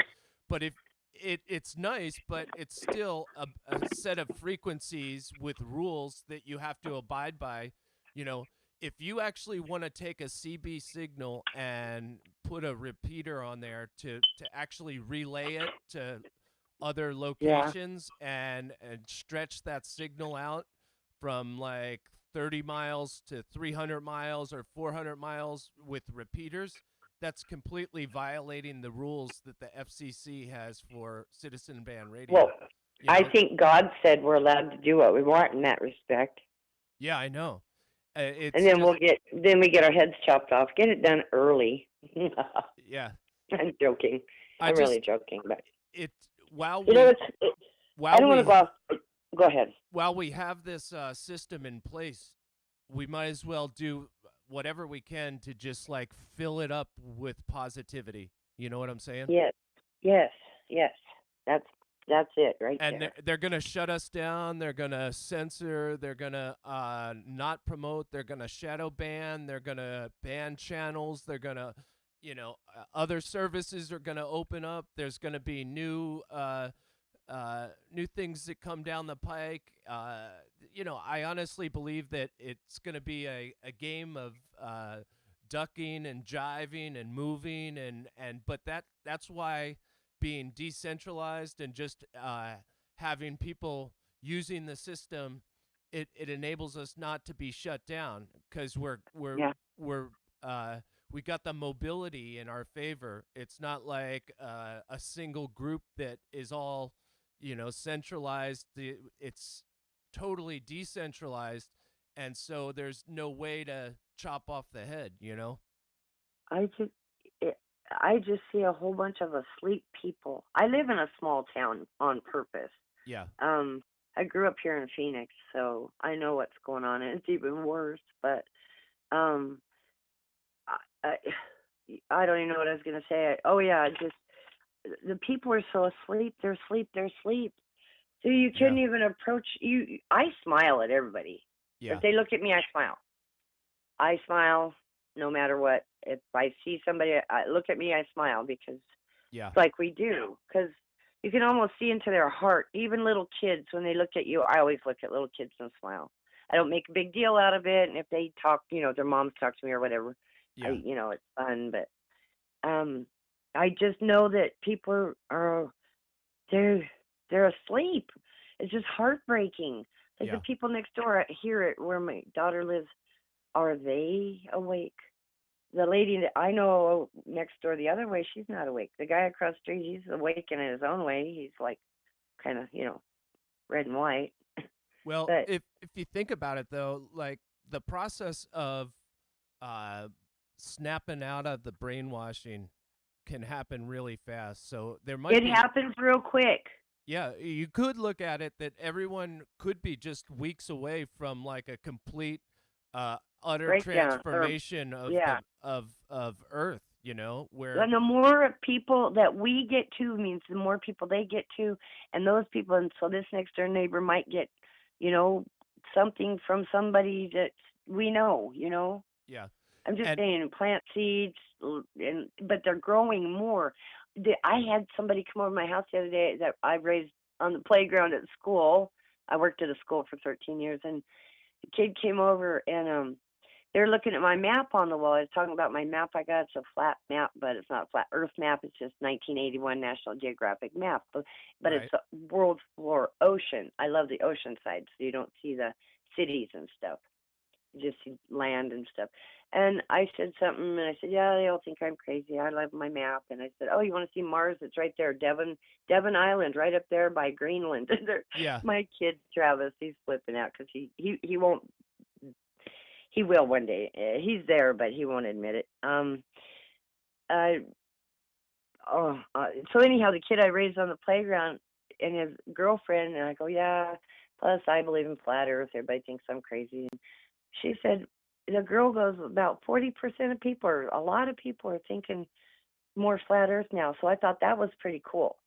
But if it's nice, but it's still a set of frequencies with rules that you have to abide by. If you actually want to take a CB signal and put a repeater on there to actually relay it to other locations and stretch that signal out from like 30 miles to 300 miles or 400 miles with repeaters, that's completely violating the rules that the FCC has for citizen band radio. Well, I think God said we're allowed to do what we want in that respect. Yeah, I know. And then we get our heads chopped off. Get it done early. Yeah. I'm joking. I'm really joking, but I don't want to go off. Go ahead. While we have this system in place, we might as well do whatever we can to just like fill it up with positivity. You know what I'm saying? Yes. That's it right there. And they're going to shut us down. They're going to censor. They're going to not promote. They're going to shadow ban. They're going to ban channels. They're going to, other services are going to open up. There's going to be new new things that come down the pike. I honestly believe that it's going to be a game of ducking and jiving and moving but that's why being decentralized and just having people using the system, it enables us not to be shut down because Yeah. we're we got the mobility in our favor. It's not like a single group that is all centralized. It's totally decentralized, and so there's no way to chop off the head. I just it, I just see a whole bunch of asleep people. I live in a small town on purpose. Yeah. I grew up here in Phoenix, so I know what's going on, and it's even worse. But um, I, I don't even know what I was gonna say. Oh yeah, just the people are so asleep. They're asleep. They're asleep. So you Yeah. couldn't even approach you. I smile at everybody. Yeah. If they look at me, I smile. I smile no matter what. If I see somebody, look at me, I smile because Yeah. it's like we do. Because you can almost see into their heart. Even little kids, when they look at you, I always look at little kids and smile. I don't make a big deal out of it. And if they talk, their moms talk to me or whatever, Yeah. it's fun. But um, I just know that people are they're they're asleep. It's just heartbreaking. Like the Yeah. people next door here at where my daughter lives, are they awake? The lady that I know next door the other way, she's not awake. The guy across the street, he's awake in his own way. He's like kind of, red and white. Well, But if you think about it though, like the process of uh, snapping out of the brainwashing can happen really fast. So there might it be, happens real quick. yeah, you could look at it that everyone could be just weeks away from like a complete, utter Breakdown. Or, transformation of yeah. of Earth. Where And the more people that we get to means the more people they get to, and those people, and so this next door neighbor might get, you know, something from somebody that we know. yeah, I'm just and saying, plant seeds, but they're growing more. I had somebody come over to my house the other day that I raised on the playground at school. I worked at a school for 13 years, and the kid came over and they're looking at my map on the wall. I was talking about my map I got. It's a flat map, but it's not a flat Earth map. It's just 1981 National Geographic map. But it's right, a world floor ocean. I love the ocean side, so you don't see the cities and stuff. You just see land and stuff. And I said something, and I said, yeah, they all think I'm crazy. I love my map. And I said, oh, you want to see Mars? It's right there, Devon Island, right up there by Greenland. yeah, My kid Travis, he's flipping out because he won't. He will one day. He's there, but he won't admit it. Uh, so anyhow, the kid I raised on the playground and his girlfriend, and I go, yeah. Plus, I believe in flat Earth. Everybody thinks I'm crazy. And she said, the girl goes, about 40% of people, or a lot of people, are thinking more flat Earth now. So I thought that was pretty cool.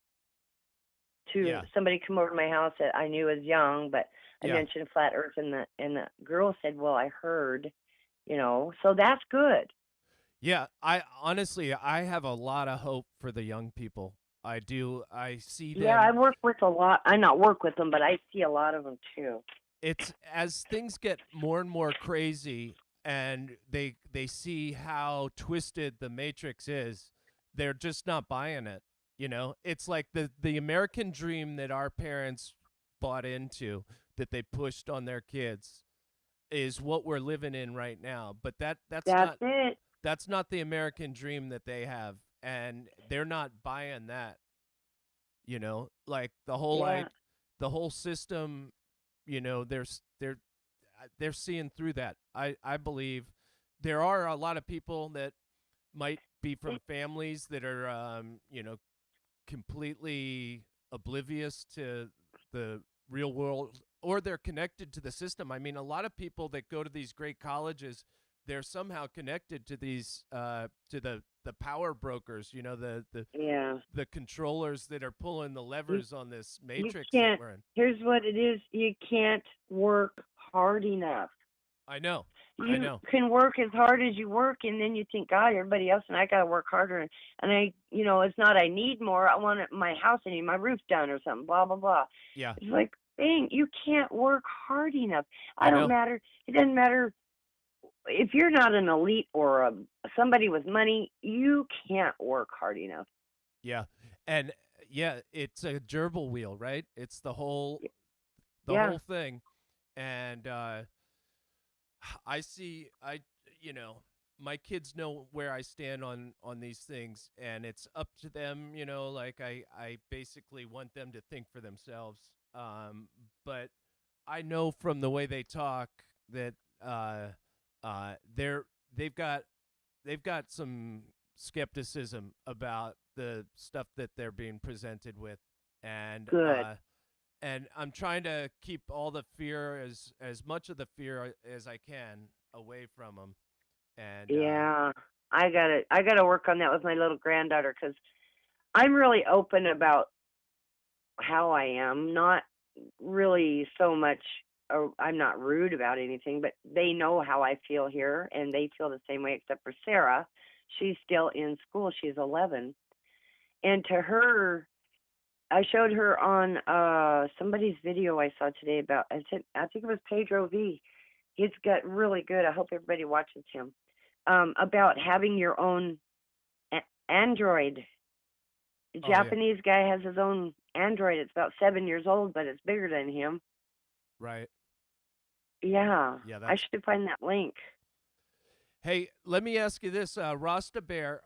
To yeah, somebody come over to my house that I knew was young, but I yeah. mentioned flat Earth, and the girl said, "Well, I heard, so that's good." Yeah, I have a lot of hope for the young people. I do. I see Yeah, I them. work with a lot. I not work with them, but I see a lot of them too. It's as things get more and more crazy and they see how twisted the matrix is, they're just not buying it. It's like the American dream that our parents bought into, that they pushed on their kids, is what we're living in right now. But that's That's not it. that's not the American dream that they have, and they're not buying that. Like Yeah, the whole system. They're seeing through that. I believe there are a lot of people that might be from families that are completely oblivious to the real world, or they're connected to the system. I mean, a lot of people that go to these great colleges, they're somehow connected to these to the power brokers, yeah. the controllers that are pulling the You levers on this you matrix that can't. we're in. Here's what it is. You can't work hard enough. I know. I You know. can work as hard as you work, and then you think, God, everybody else, and I got to work harder. And it's not I need more. I want my house, I need my roof done or something, blah, blah, blah. Yeah. It's like, dang, you can't work hard enough. I I don't know. matter. It doesn't matter if you're not an elite or somebody with money, you can't work hard enough. Yeah. And yeah, it's a gerbil wheel, right? It's the Yeah, whole thing. And I see you know, my kids know where I stand on these things, and it's up to them, like I basically want them to think for themselves. But I know from the way they talk that they're they've got they've got some skepticism about the stuff that they're being presented with, and good. I'm trying to keep all the fear, as much of the fear as I can, away from them. And Yeah, I gotta work on that with my little granddaughter because I'm really open about how I am. Not really so much. I'm not rude about anything, but they know how I feel here, and they feel the same way. Except for Sarah, she's still in school. She's 11, and to her, I showed her on somebody's video I saw today about. I think it was Pedro V. He's got really good. I hope everybody watches him. About having your own Android. The oh yeah, Japanese guy has his own Android. It's about 7 years old, but it's bigger than him. right. Yeah, Yeah, I that's. should find that link. Hey, let me ask you this, Rasta Bear.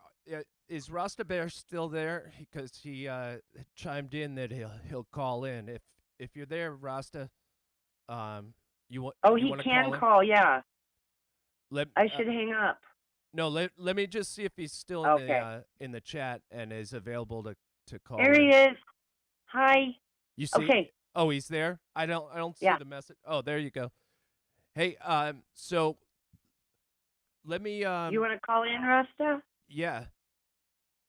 Is Rasta Bear still there? Because he chimed in that he'll call in if you're there, Rasta. Um, Oh, you he want to can call in? call. Yeah, Let I should hang up. No, let me just see if he's still Okay, in the chat and is available to call there he in. is. Hi. You see? Okay. Oh, he's there. I don't see Yeah. the message. Oh, there you go. Hey, so let me You want to call in, Rasta? yeah,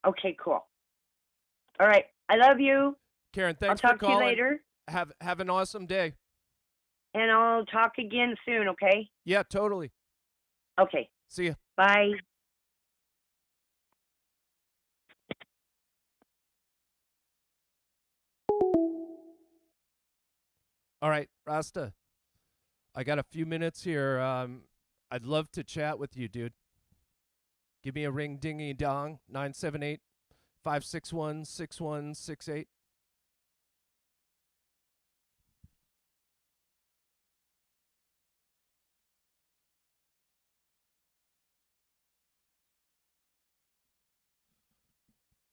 Okay, cool. All right. I love you. Karen, I'll thanks for talk to you calling. later, Have an awesome day. and I'll talk again soon. Okay. Yeah, totally. Okay. See ya. Bye. All right, Rasta. I got a few minutes here. I'd love to chat with you, dude. Give me a ring dingy dong 978 561 6168.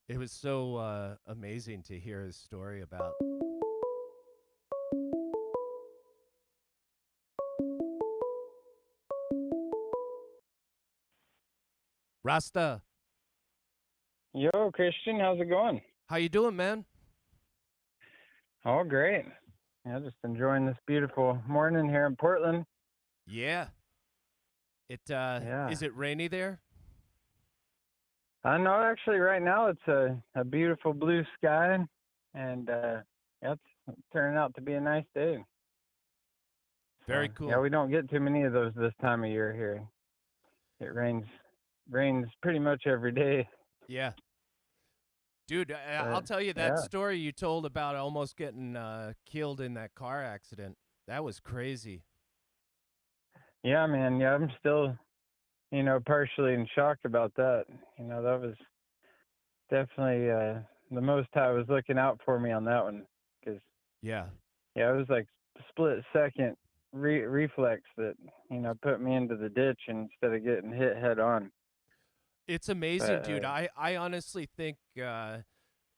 It was so amazing to hear his story about. Rasta, Yo, Christian, how's it going? how you doing, man? Oh, great. Yeah, just enjoying this beautiful morning here in Portland. Yeah. It Yeah. is it rainy there? I know actually right now it's a beautiful blue sky and yeah, it's turning out to be a nice day. Very So, yeah, cool. we don't get too many of those this time of year here. It rains pretty much every day. Yeah. Dude, I'll But tell you that yeah. story you told about almost getting killed in that car accident. That was crazy. Yeah, man. Yeah, I'm still, partially in shock about that. That was definitely the most I was looking out for me on that one because Yeah. yeah, it was like split second reflex that put me into the ditch instead of getting hit head on. It's amazing, But dude. I honestly think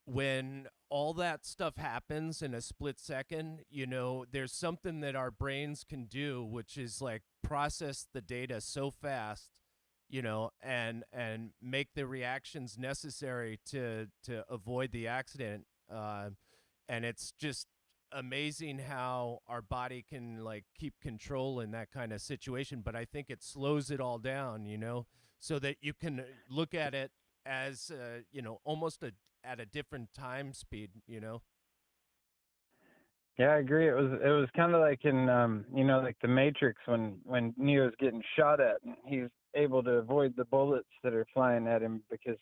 when all that stuff happens in a split second, there's something that our brains can do, which is like process the data so fast, and make the reactions necessary to avoid the accident. And it's just amazing how our body can like keep control in that kind of situation. But I think it slows it all down, so that you can look at it as almost at a different time speed. Yeah, I agree. It was kind of like in like the Matrix when Neo's getting shot at and he's able to avoid the bullets that are flying at him because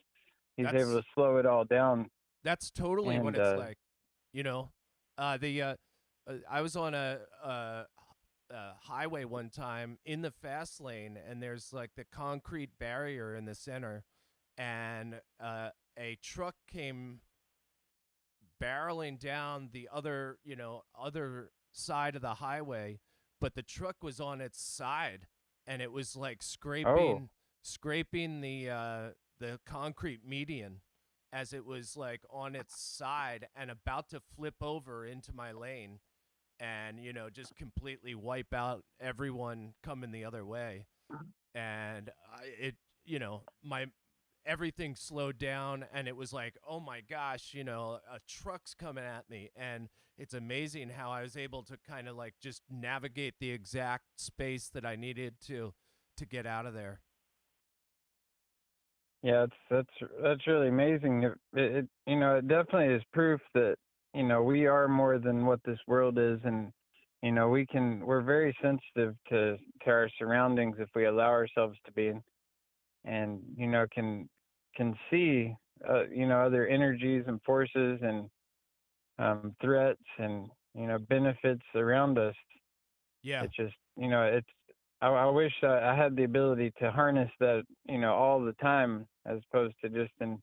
he's able That's to slow it all down. that's totally what And it's like. You know, the I was on a highway one time in the fast lane, and there's like the concrete barrier in the center, and a truck came barreling down the other side of the highway, but the truck was on its side, and it was like oh, scraping the concrete median as it was like on its side and about to flip over into my lane and just completely wipe out everyone coming the other way. And my everything slowed down, and it was like, oh my gosh, a truck's coming at me. And it's amazing how I was able to kind of like just navigate the exact space that I needed to get out of there. yeah, that's really amazing. It definitely is proof that we are more than what this world is, and we're very sensitive to our surroundings if we allow ourselves to be, and can see other energies and forces and threats and benefits around us. Yeah. It's just it's I wish I had the ability to harness that all the time as opposed to just in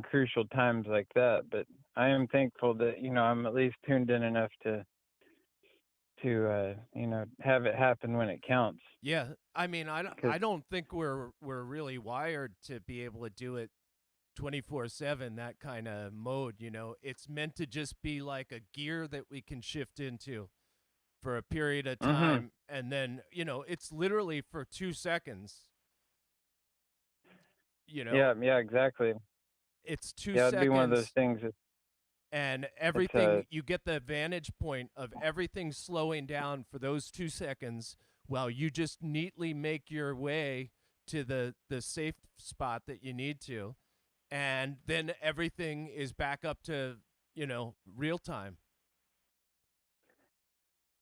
crucial times like that. But I am thankful that I'm at least tuned in enough to have it happen when it counts. Yeah, I mean, Cause I don't think we're really wired to be able to do it 24/7, that kind of mode. It's meant to just be like a gear that we can shift into for a period of mhm, time, and then it's literally for 2 seconds. you know yeah, yeah, exactly. it's two Yeah, it'd be one of those seconds things. and It's everything, you get the vantage point of everything slowing down for those 2 seconds while you just neatly make your way to the safe spot that you need to, and then everything is back up to real time.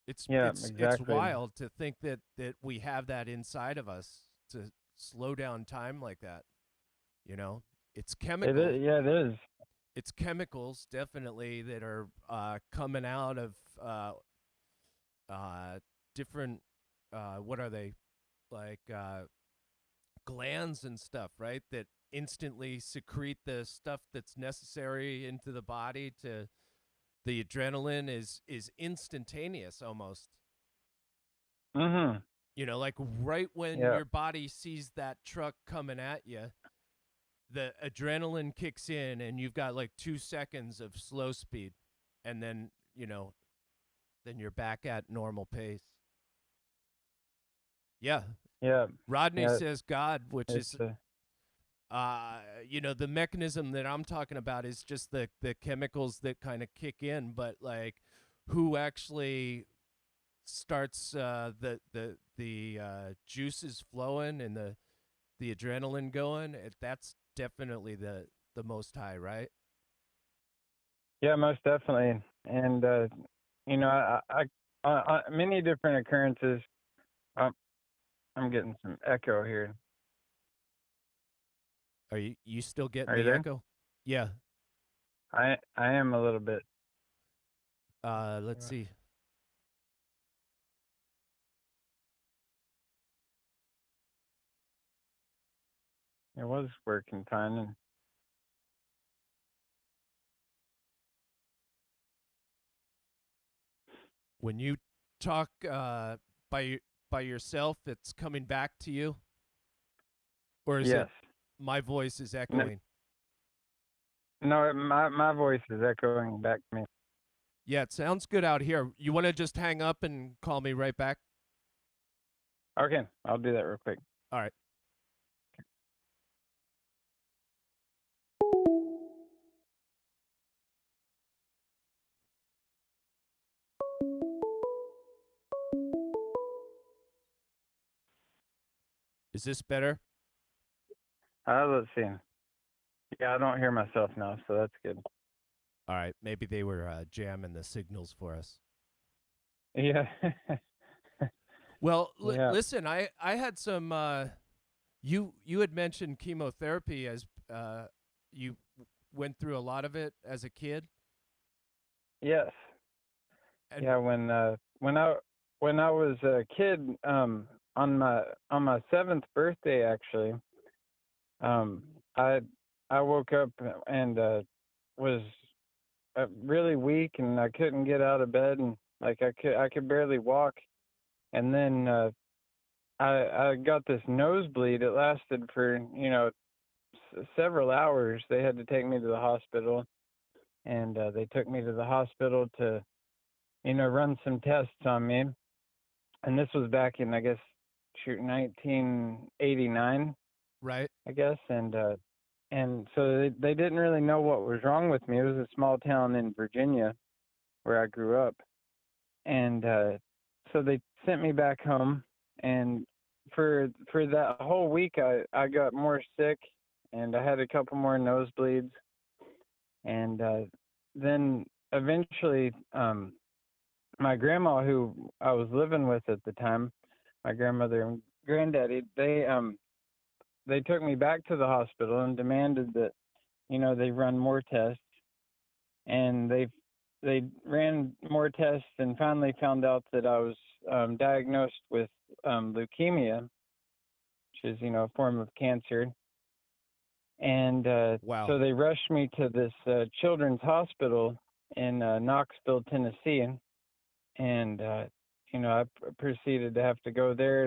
it's yeah, it's it's exactly. wild to think that we have that inside of us to slow down time like that. you know it's It chemical is, yeah, it is. it's chemicals definitely that are coming out of uh, different what are they, like glands and stuff, right, that instantly secrete the stuff that's necessary into the body. To The adrenaline is instantaneous almost. Mhm. Like right when Yeah. your body sees that truck coming at you, the adrenaline kicks in and you've got like 2 seconds of slow speed, and then you're back at normal pace. Yeah. Yeah. Rodney Yeah. says God, which is It's the mechanism that I'm talking about is just the chemicals that kind of kick in, but like who actually starts the juices flowing and the adrenaline going, that's definitely the most high, right? yeah, most definitely. And many different occurrences. Um, I'm getting some echo here. Are you still getting Are you the there? echo? Yeah. I am a little bit. Let's see. It was working fine. And When you talk by yourself, it's coming back to you, or is it yes. my voice is No, echoing? no, my voice is echoing back to me. Yeah, it sounds good out here. You want to just hang up and call me right back? Okay, I'll do that real quick. All right. Is this better? Let's see. Yeah, I don't hear myself now, so that's good. All right. Maybe they were jamming the signals for us. Yeah. Well, Yeah. listen, I had some. You had mentioned chemotherapy as you went through a lot of it as a kid, Yes. and Yeah, when I was a kid, on my 7th birthday actually, um, I I woke up and was really weak, and I couldn't get out of bed, and like I could barely walk, and then I got this nosebleed. It lasted for several hours. They had to take me to the hospital, and they took me to the hospital to run some tests on me. And this was back in, I guess, shoot, 1989, right, I guess. And so they didn't really know what was wrong with me. It was a small town in Virginia where I grew up. And so they sent me back home. And for that whole week, I got more sick, and I had a couple more nosebleeds. And then eventually, my grandma, who I was living with at the time, my grandmother and granddaddy, they took me back to the hospital and demanded that they run more tests, and they ran more tests and finally found out that I was diagnosed with leukemia, which is a form of cancer. And wow, so they rushed me to this children's hospital in Knoxville, Tennessee, and I proceeded to have to go there,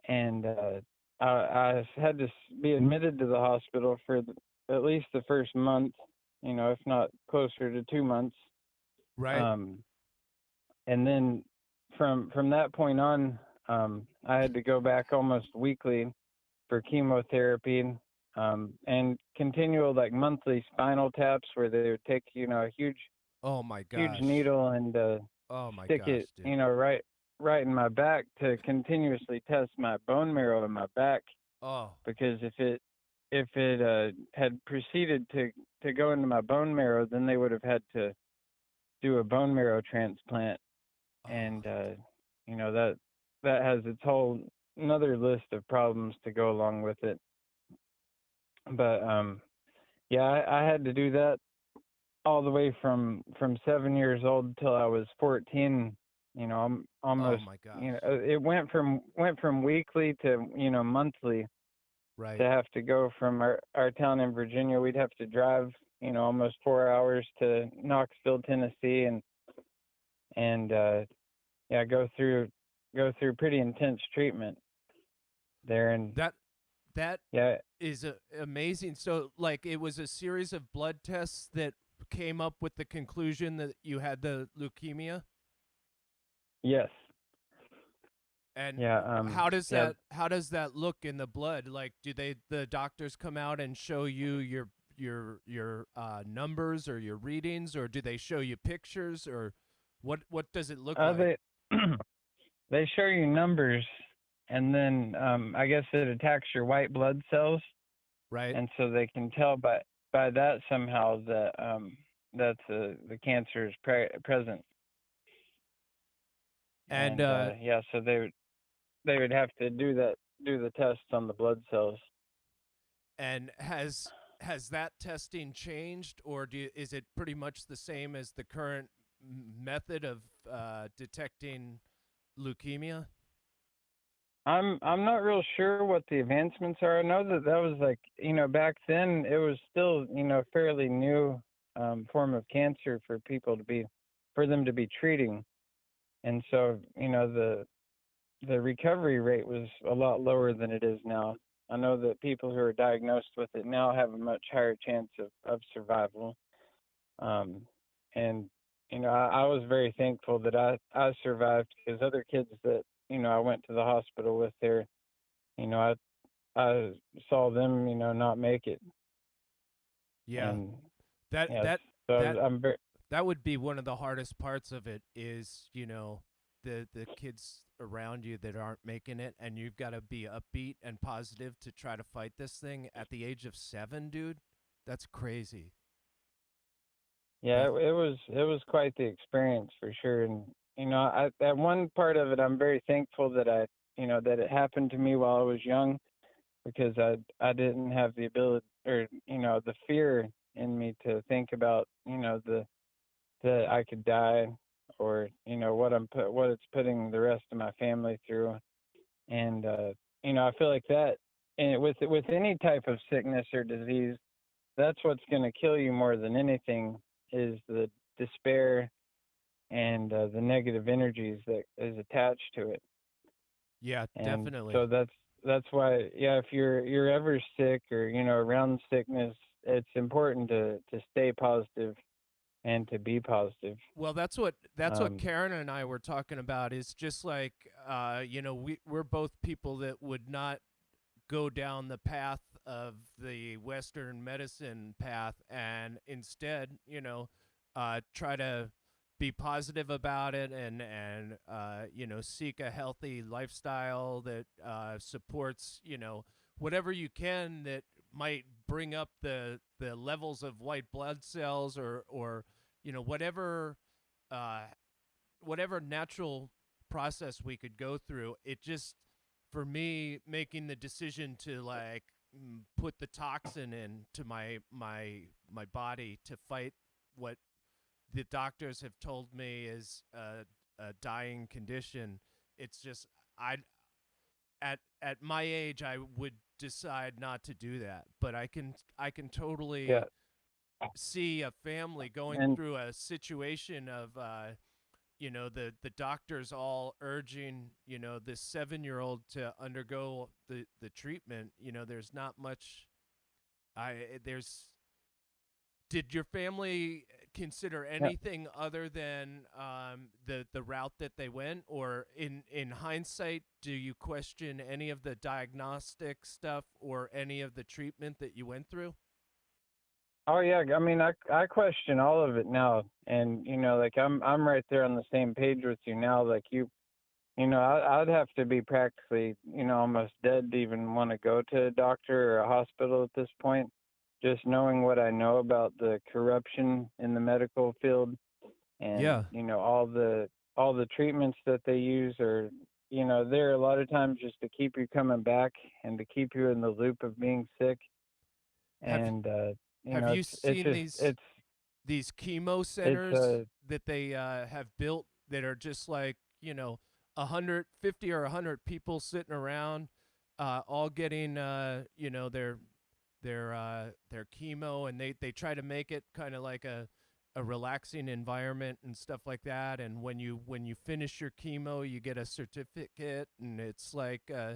and I had to be admitted to the hospital for at least the first month, if not closer to 2 months. right. Um, and then from that point on, I had to go back almost weekly for chemotherapy, and continual like monthly spinal taps where they would take a Oh my huge gosh. needle and Oh my stick gosh, it, dude. right in my back to continuously test my bone marrow in my back, Oh, because if it had proceeded to go into my bone marrow, then they would have had to do a bone marrow transplant, oh, and that has its whole another list of problems to go along with it. But yeah, I had to do that all the way from 7 years old till I was 14. I'm oh almost, my gosh. it went from weekly to monthly. To Right. have to go from our town in Virginia, we'd have to drive almost 4 hours to Knoxville, Tennessee, and yeah, go through pretty intense treatment there. And That that yeah. is amazing. So, like, it was a series of blood tests that came up with the conclusion that you had the leukemia. Yes. And Yeah. Yeah. how does that look in the blood? Like, do the doctors come out and show you your numbers or your readings, or do they show you pictures, or what does it look like? They they show you numbers, and then I guess it attacks your white blood cells, Right. and so they can tell by that somehow that that's the cancer is present. And And yeah, so they would have to do the tests on the blood cells. and has that testing changed, or is it pretty much the same as the current method of detecting leukemia? I'm not real sure what the advancements are. I know that was like back then it was still fairly new form of cancer for them to be treating, and so the recovery rate was a lot lower than it is now. I know that people who are diagnosed with it now have a much higher chance of survival. Um, and I was very thankful that I survived, because other kids that I went to the hospital with there, you know, I saw them not make it. Yeah. And That yes, that so that I'm very. that would be one of the hardest parts of it is, the kids around you that aren't making it, and you've got to be upbeat and positive to try to fight this thing at the age of 7, dude. That's crazy. Yeah, That's it was quite the experience for sure. And that one part of it, I'm very thankful that that it happened to me while I was young, because I didn't have the ability, or the fear in me to think about that I could die, or what it's putting the rest of my family through. And I feel like that, and with any type of sickness or disease, that's what's going to kill you more than anything, is the despair and the negative energies that is attached to it. Yeah, And definitely. so that's why, yeah, if you're ever sick, or around sickness, it's important to stay positive and to be positive. Well, that's what Um, Karen and I were talking about. Is just like we're both people that would not go down the path of the Western medicine path, and instead, try to be positive about it, and seek a healthy lifestyle that supports whatever you can that might bring up the levels of white blood cells, or whatever uh, whatever natural process we could go through. It just, for me, making the decision to like put the toxin into my body to fight what the doctors have told me is a dying condition. It's just, I at my age I would decide not to do that, but I can yeah, totally see a family going and through a situation of the doctors all urging this 7-year-old to undergo the treatment. There's not much. I there's Did your family consider yeah. anything other than the route that they went, or in hindsight, do you question any of the diagnostic stuff or any of the treatment that you went through? Oh yeah, I mean, I question all of it now, and like I'm right there on the same page with you now. Like I'd have to be practically, almost dead to even want to go to a doctor or a hospital at this point. Just knowing what I know about the corruption in the medical field, and Yeah. all the treatments that they use are, there are a lot of times just to keep you coming back and to keep you in the loop of being sick. Have And Have you it's seen just these chemo it's centers that they have built that are just like 150 or 100 people sitting around, all getting their chemo, and they try to make it kind of like a relaxing environment and stuff like that. And when you finish your chemo, you get a certificate, and it's like uh,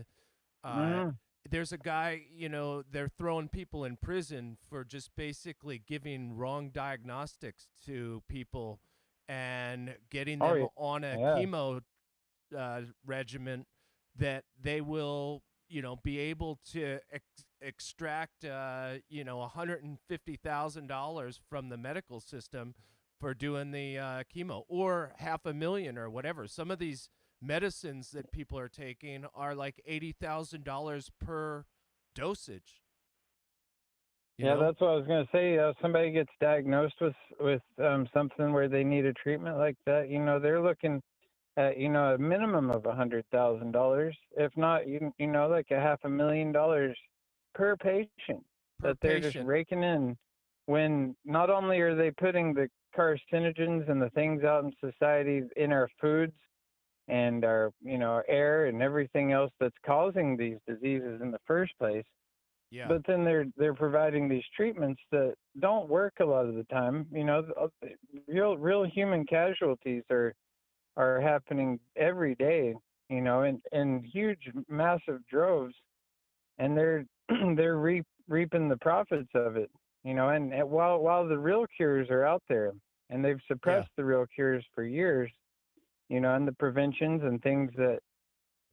mm, there's a guy, they're throwing people in prison for just basically giving wrong diagnostics to people and getting oh them on a yeah. chemo regimen that they will, be able to extract, $150,000 from the medical system for doing the chemo, or 500,000 or whatever. Some of these medicines that people are taking are like $80,000 per dosage. You Yeah, know? that's what I was gonna say. Somebody gets diagnosed with something where they need a treatment like that. They're looking at a minimum of $100,000, if not like $500,000 per patient, Per that they're just patient. raking in. When not only are they putting the carcinogens and the things out in society in our foods and our air and everything else that's causing these diseases in the first place, Yeah. but then they're providing these treatments that don't work a lot of the time. Real human casualties are happening every day, in huge, massive droves, and they're reaping the profits of it. And while the real cures are out there, and they've Yeah. suppressed the real cures for years, and the preventions and things that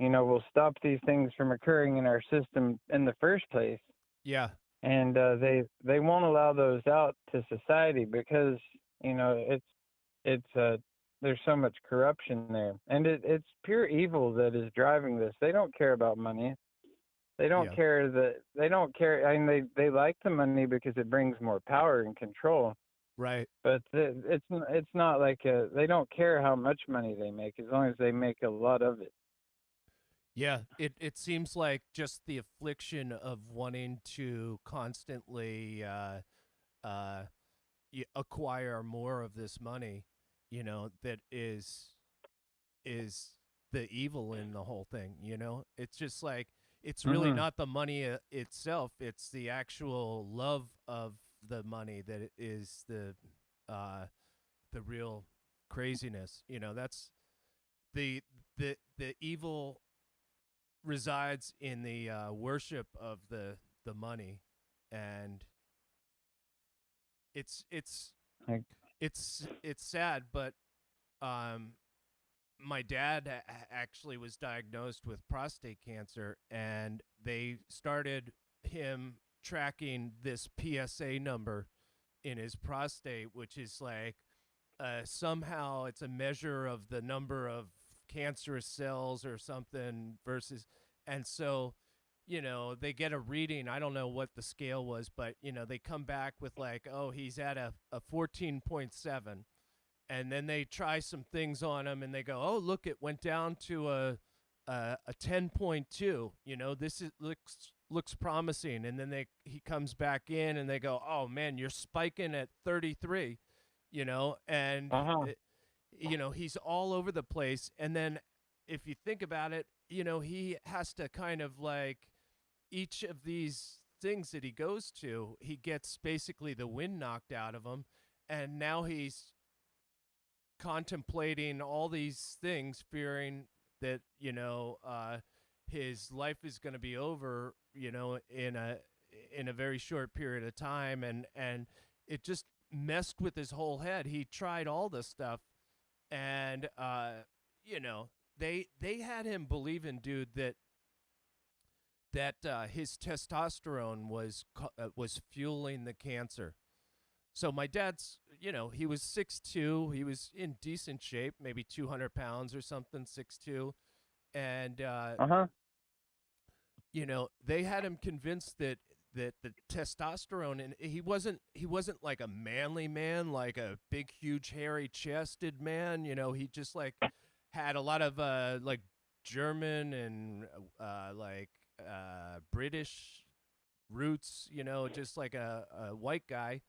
will stop these things from occurring in our system in the first place. Yeah. And they won't allow those out to society because it's there's so much corruption there, and it's pure evil that is driving this. They don't care about money. Yeah. They don't care. I mean, they like the money because it brings more power and control. Right. But it's not like they don't care how much money they make as long as they make a lot of it. Yeah, it seems like just the affliction of wanting to constantly uh, acquire more of this money, that is the evil in the whole thing. It's just like it's really Mhm. not the money itself; it's the actual love of the money that is uh, the real craziness. That's the the evil resides in the worship of the money, and it's it's Like, it's sad, but um, my dad actually was diagnosed with prostate cancer, and they started him tracking this PSA number in his prostate, which is like somehow it's a measure of the number of cancerous cells or something versus, and so they get a reading. I don't know what the scale was, but they come back with like, oh, he's at a 14.7, and then they try some things on him and they go, oh, look, it went down to a 10.2. This looks promising. And then he comes back in and they go, oh man, you're spiking at 33. And uh-huh. he's all over the place. And then if you think about it, he has to kind of like each of these things that he goes to, he gets basically the wind knocked out of him, and now he's contemplating all these things, fearing that his life is going to be over, in a very short period of time, and it just messed with his whole head. He tried all this stuff, and you know, they had him believing, dude, that his testosterone was fueling the cancer. So my dad's, he was 6'2". He was in decent shape, maybe 200 pounds or something, 6'2". And, Uh-huh. they had him convinced that the testosterone, and he wasn't like a manly man, like a big, huge, hairy chested man. He just like had a lot of like German and like British roots, just like a white guy.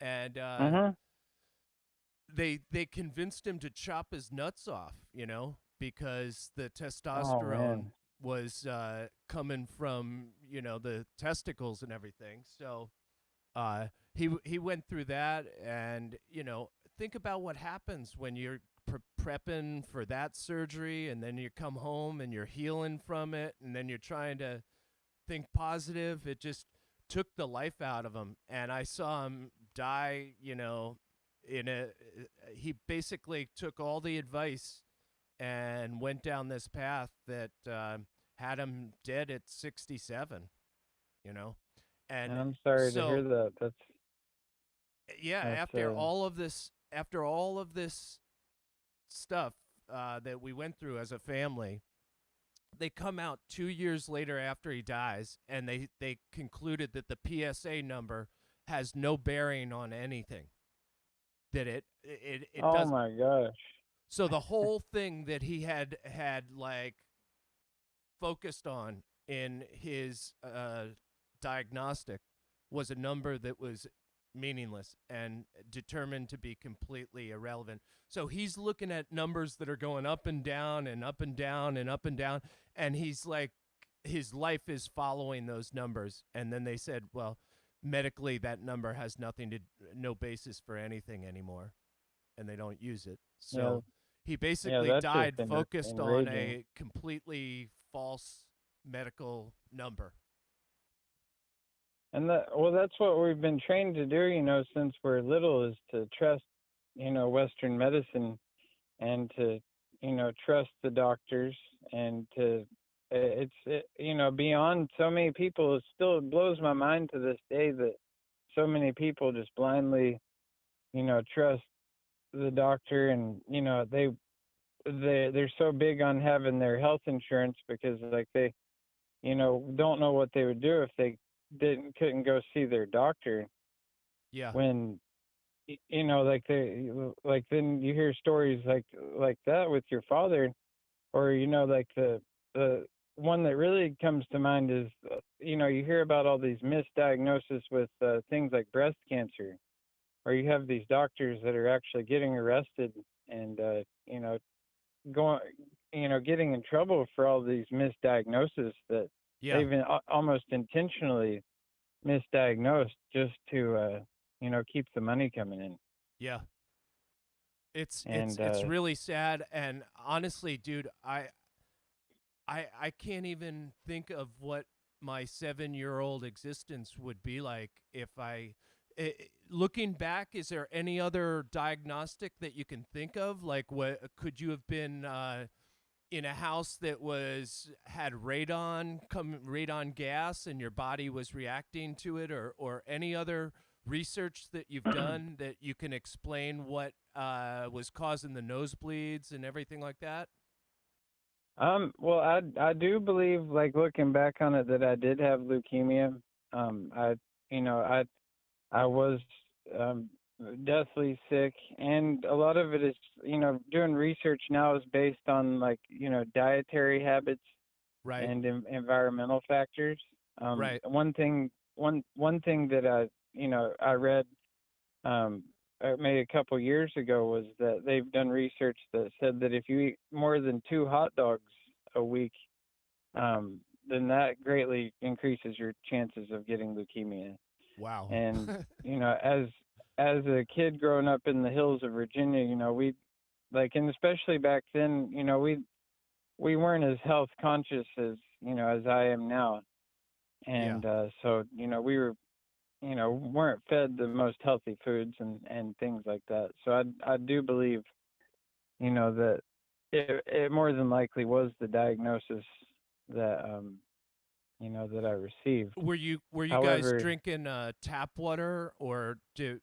And Mhm. they convinced him to chop his nuts off, because the Oh testosterone man. was coming from the testicles and everything. So he went through that, and think about what happens when you're prepping for that surgery, and then you come home and you're healing from it, and then you're trying to think positive. It just took the life out of him, and I saw him die. In a he basically took all the advice and went down this path that had him dead at 67. You know, And and I'm sorry to hear so that. yeah, That's after all of this stuff that we went through as a family, they come out 2 years later after he dies, and they concluded that the PSA number has no bearing on anything. That it oh does. my gosh. So the whole thing that he had like focused on in his diagnostic was a number that was meaningless and determined to be completely irrelevant. So he's looking at numbers that are going up and down and up and down and up and down, and he's like, his life is following those numbers. And then they said, well, medically that number has no basis for anything anymore, and they don't use it. Yeah. So he Yeah, basically that's just died focused on enraging. a completely false medical number. And that's what we've been trained to do, since we're little, is to trust, Western medicine, and to, trust the doctors, and to beyond so many people. It still blows my mind to this day that so many people just blindly, trust the doctor, and they're so big on having their health insurance because like they don't know what they would do if they couldn't go see their doctor Yeah. when like like then you hear stories like that with your father, or like the one that really comes to mind is you hear about all these misdiagnoses with things like breast cancer, or you have these doctors that are actually getting arrested and going getting in trouble for all these misdiagnoses that Yeah. they've been almost intentionally misdiagnosed just to keep the money coming in. Yeah. It's it's And it's really sad, and honestly, dude, I can't even think of what my 7-year-old existence would be like if looking back, is there any other diagnostic that you can think of? Like, what could you have been in a house that had radon gas, and your body was reacting to it, or any other research that you've done that you can explain what was causing the nosebleeds and everything like that? well, I do believe, like looking back on it, that I did have leukemia. I I was um deathly sick, and a lot of it is doing research now is based on like dietary habits Right. and environmental factors. Right. One thing that I read maybe a couple years ago was that they've done research that said that if you eat more than 2 hot dogs a week, um, then that greatly increases your chances of getting leukemia. Wow. And as a kid growing up in the hills of Virginia, we like, and especially back then, we weren't as health conscious as I am now, Yeah. and so we were weren't fed the most healthy foods and things like that. So I do believe that it more than likely was the diagnosis that that I received. Were you guys However, drinking tap water, or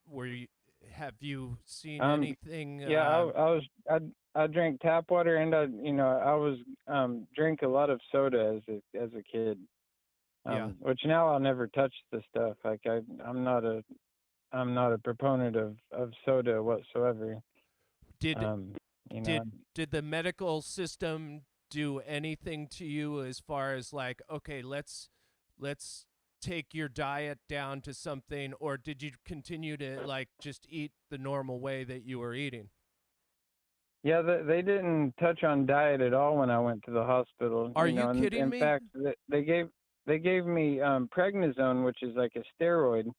were you have you seen um anything? yeah, I drank tap water, and I was drink a lot of soda as a kid. Yeah. Which now I'll never touch the stuff. Like I'm not a proponent of soda whatsoever. Did Um, you know, did did the medical system do anything to you as far as like, okay, let's take your diet down to something, or did you continue to like just eat the normal way that you were eating? yeah, they didn't touch on diet at all when I went to the hospital. Are you And kidding in me? fact, they gave me prednisone, which is like a steroid,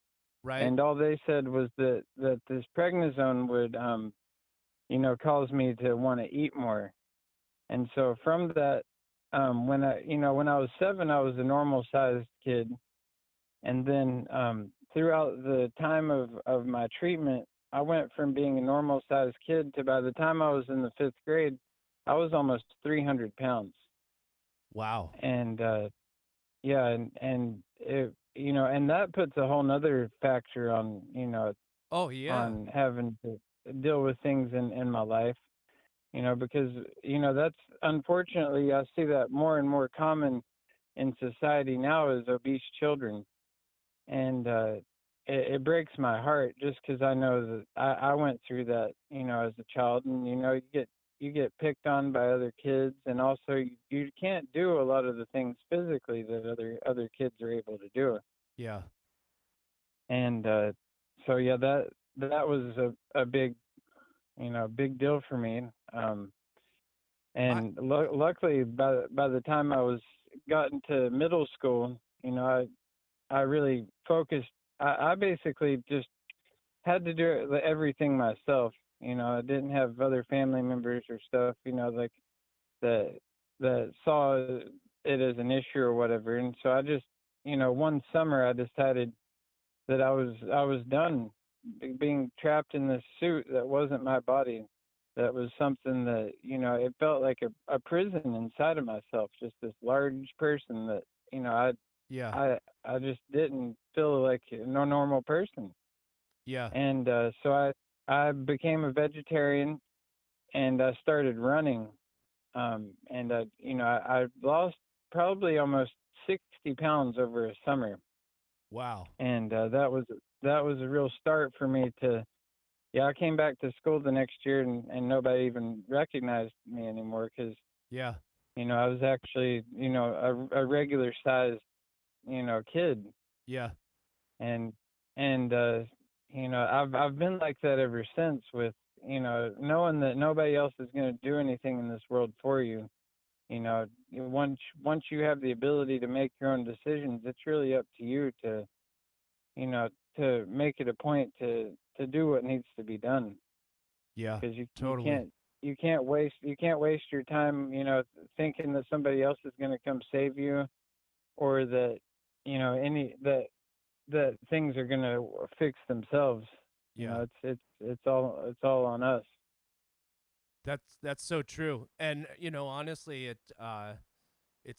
Right? and all they said was that this prednisone would cause me to want to eat more. And so from that, when I was 7, I was a normal sized kid, and then throughout the time of my treatment, I went from being a normal sized kid to, by the time I was in the 5th grade, I was almost 300 pounds. Wow. And yeah, and it, and that puts a whole nother factor on Oh yeah. on having to deal with things in my life. Because that's, unfortunately, I see that more and more common in society now, is obese children. And it breaks my heart, just because I know that I went through that as a child. And you get picked on by other kids, and also you can't do a lot of the things physically that other kids are able to do. Yeah. And so yeah, that was a big big deal for me. I And luckily, by the time I was gotten to middle school, I really focused. I basically just had to do everything myself. I didn't have other family members or stuff, like that saw it as an issue or whatever. And so I just, one summer I decided that I was done being trapped in this suit that wasn't my body. That was something that it felt like a prison inside of myself, just this large person that yeah. I just didn't feel like no normal person. Yeah. And so I became a vegetarian, and I started running. And I lost probably almost 60 pounds over a summer. Wow. And that was a real start for me to yeah, I came back to school the next year, and nobody even recognized me anymore because Yeah. I was actually a regular sized kid, Yeah. and I've been like that ever since with knowing that nobody else is going to do anything in this world for you. Once you have the ability to make your own decisions, it's really up to you to you know to make it a point to do what needs to be done, Yeah. because Totally. you can't waste your time thinking that somebody else is going to come save you, or that any that things are going to fix themselves. Yeah. It's all on us. That's so true. And honestly, it's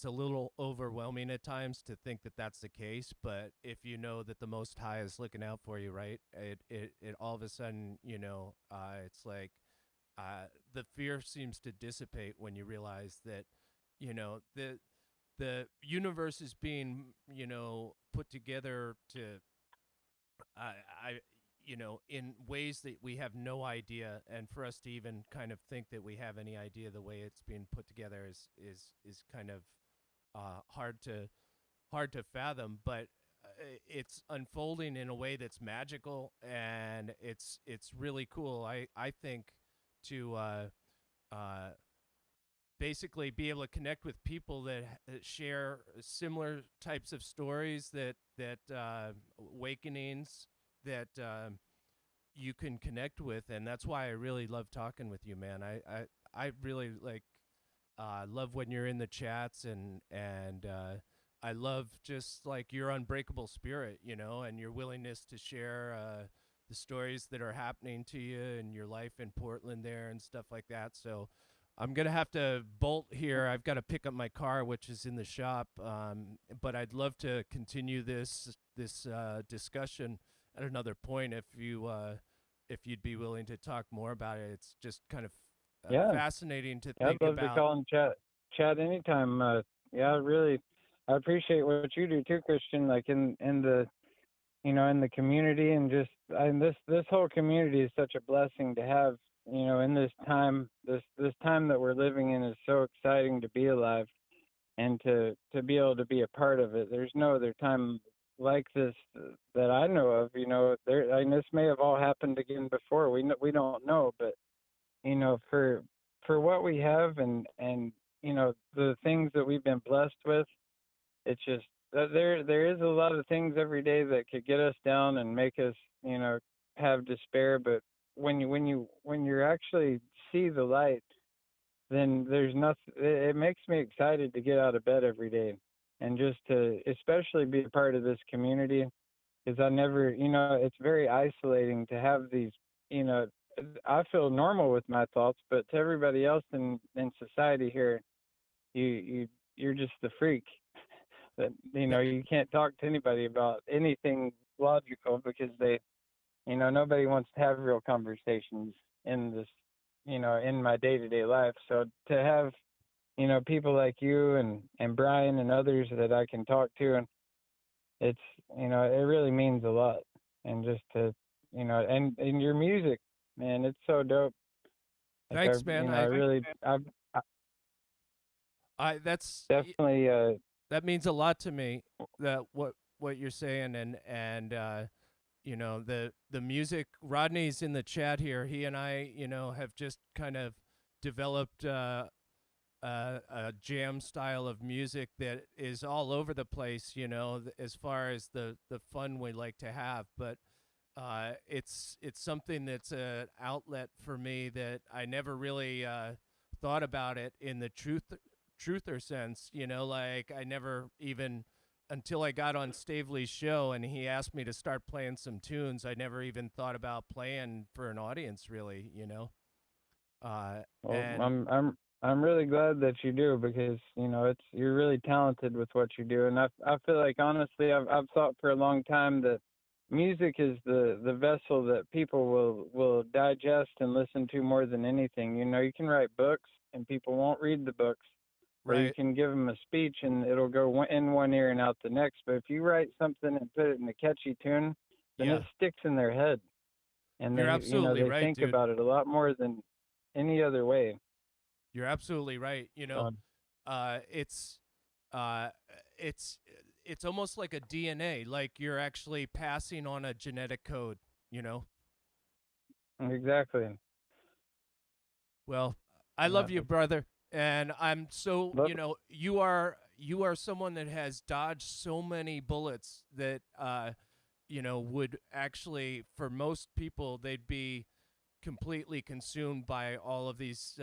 a little overwhelming at times to think that that's the case, but if you know that the Most High is looking out for you, right? It all of a sudden, it's like the fear seems to dissipate when you realize that, the universe is being, put together to I in ways that we have no idea, and for us to even kind of think that we have any idea the way it's being put together is kind of hard to fathom, but it's unfolding in a way that's magical, and it's really cool. I think to uh, basically be able to connect with people that share similar types of stories, that awakenings that you can connect with, and that's why I really love talking with you, man. I really love when you're in the chats, and I love just like your unbreakable spirit, and your willingness to share the stories that are happening to you and your life in Portland there and stuff like that. So I'm gonna have to bolt here. I've got to pick up my car, which is in the shop. But I'd love to continue this discussion at another point if you'd be willing to talk more about it. It's just kind of Yeah, fascinating to yeah, I'd think love to about. call and chat anytime. Yeah, really, I appreciate what you do too, Christian. Like in the in the community, and just this whole community is such a blessing to have. In this time that we're living in is so exciting to be alive, and to be able to be a part of it. There's no other time like this that I know of. This may have all happened again before. We don't know, but for what we have, and the things that we've been blessed with, it's just there is a lot of things every day that could get us down and make us have despair. But when you actually see the light, then there's nothing. It makes me excited to get out of bed every day, and just to especially be a part of this community, because I never, it's very isolating to have these, you know, I feel normal with my thoughts, but to everybody else in society here, you're just the freak that you can't talk to anybody about anything logical, because nobody wants to have real conversations in this, in my day-to-day life. So to have people like you and Brian and others that I can talk to, and it's it really means a lot. And just to and your music, man, it's so dope. Like Thanks, man. I really I That's definitely that means a lot to me. That what you're saying, and the music. Rodney's in the chat here. He and I, have just kind of developed a jam style of music that is all over the place. As far as the fun we like to have, but it's something that's an outlet for me that I never really thought about it in the truther sense. Like I never even until I got on Stavely's show and he asked me to start playing some tunes. I never even thought about playing for an audience, really. well, And I'm really glad that you do, because you're really talented with what you do. And I feel like, honestly, I've thought for a long time that music is the vessel that people will digest and listen to more than anything. You can write books and people won't read the books, or you right, can give them a speech and it'll go in one ear and out the next. But if you write something and put it in a catchy tune, then yeah, it sticks in their head. and You're absolutely they right, think dude. about it a lot more than any other way. You're absolutely right. So Uh, it's uh, it's it's almost like a DNA. Like you're actually passing on a genetic code. You know. exactly. Well, I Yeah, love you, brother, and I'm so love you are someone that has dodged so many bullets that would actually for most people they'd be completely consumed by all of these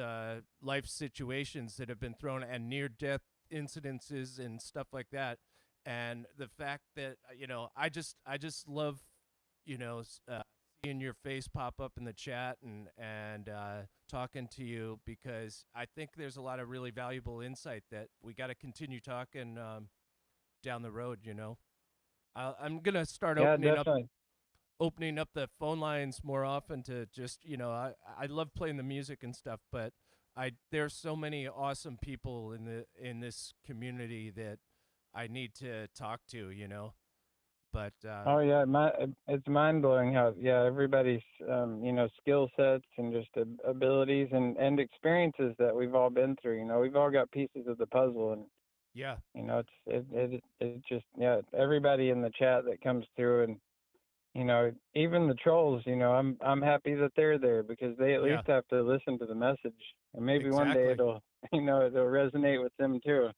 life situations that have been thrown and near death incidences and stuff like that. And the fact that I just love seeing your face pop up in the chat and talking to you because I think there's a lot of really valuable insight that we got to continue talking down the road. I'm gonna start yeah, definitely. opening up the phone lines more often to just I love playing the music and stuff, but I there's so many awesome people in this community that I need to talk to, but Oh yeah, it's mind blowing how everybody's skill sets and just abilities and experiences that we've all been through. We've all got pieces of the puzzle, and yeah, it just everybody in the chat that comes through, and even the trolls. I'm happy that they're there because they at yeah, least have to listen to the message, and maybe one day exactly. it'll it'll resonate with them too.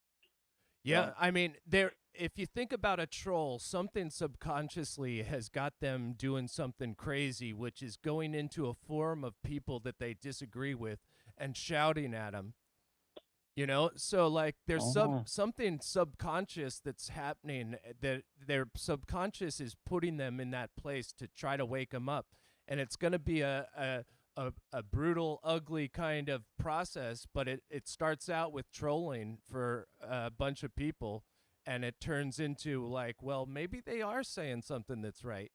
Yeah, So I mean, there. If you think about a troll, something subconsciously has got them doing something crazy, which is going into a forum of people that they disagree with and shouting at them. So like there's uh something subconscious that's happening that their subconscious is putting them in that place to try to wake them up, and it's going to be a brutal, ugly kind of process, but it starts out with trolling for a bunch of people, and it turns into like, well, maybe they are saying something that's right,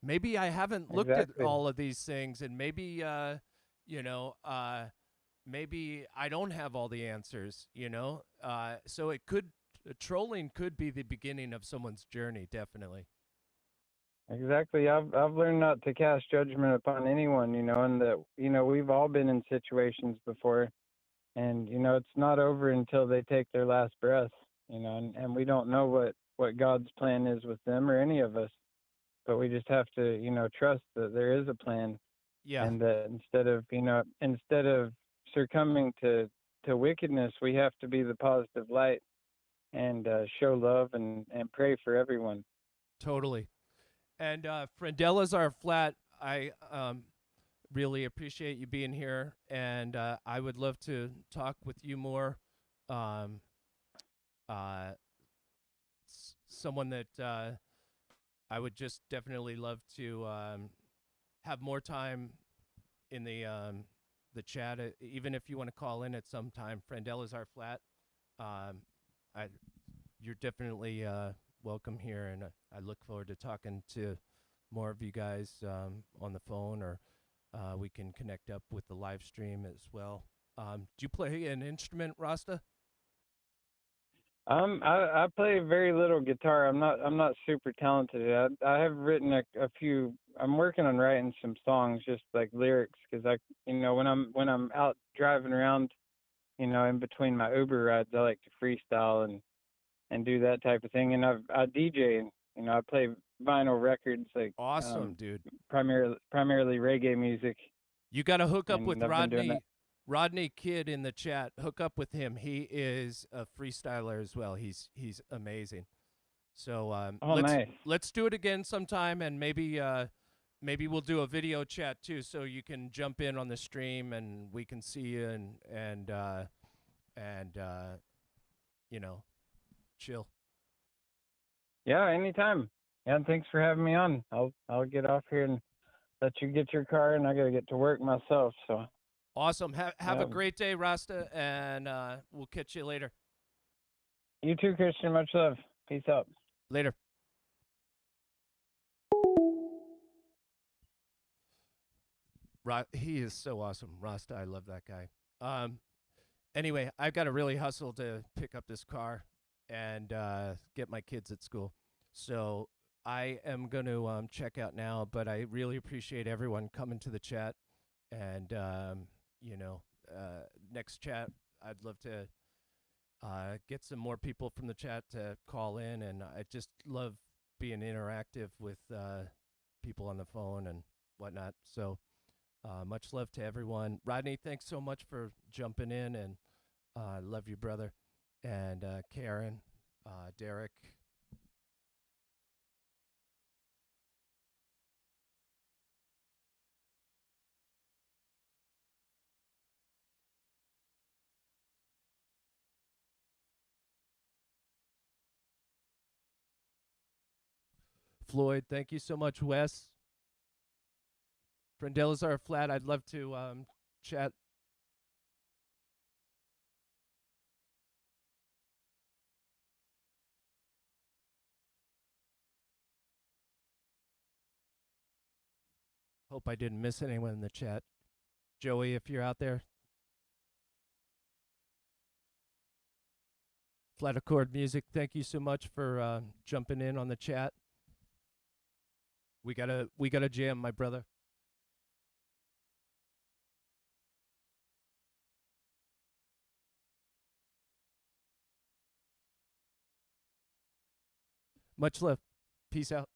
Maybe I haven't looked at exactly. all of these things, and maybe, you know, maybe I don't have all the answers, So trolling could be the beginning of someone's journey, definitely. Exactly. I've learned not to cast judgment upon anyone, and that we've all been in situations before, and it's not over until they take their last breath, and we don't know what God's plan is with them or any of us, but we just have to trust that there is a plan, Yeah, and that instead of succumbing to wickedness, we have to be the positive light and show love and pray for everyone. totally. And Friendella's our flat. I really appreciate you being here, and I would love to talk with you more. Um, uh, Someone that I would just definitely love to have more time in the chat. Even if you want to call in at some time, Friendella's our flat. Um, I You're definitely welcome here, and I look forward to talking to more of you guys on the phone, or we can connect up with the live stream as well. Do you play an instrument, Rasta? I play very little guitar. I'm not super talented. I have written a few. I'm working on writing some songs, just like lyrics, because when I'm out driving around, in between my Uber rides, I like to freestyle and do that type of thing. And I DJ, and I play vinyl records, like Awesome, dude. primarily reggae music, You got to hook up with and I've been doing that. Rodney Kidd in the chat. Hook up with him. He is a freestyler as well. He's amazing. So Oh, nice. let's do it again sometime, and maybe we'll do a video chat too, so you can jump in on the stream and we can see you and you know chill. Yeah, anytime. Yeah, and thanks for having me on. I'll get off here and let you get your car, and I gotta get to work myself. So Awesome. Have a yeah, great day, Rasta, and we'll catch you later. you too, Christian. Much love. Peace out. Later. He is so awesome, Rasta. I love that guy. Anyway, I've got to really hustle to pick up this car and get my kids at school. So I am going to check out now, but I really appreciate everyone coming to the chat. And, you know, next chat, I'd love to get some more people from the chat to call in. And I just love being interactive with people on the phone and whatnot. So much love to everyone. Rodney, thanks so much for jumping in, and love you, brother. And Karen, Derek. Floyd, thank you so much, Wes. Frendelas are flat. I'd love to chat. Hope I didn't miss anyone in the chat. Joey, if you're out there. Flat Accord Music, thank you so much for jumping in on the chat. We gotta jam, my brother. Much love. Peace out.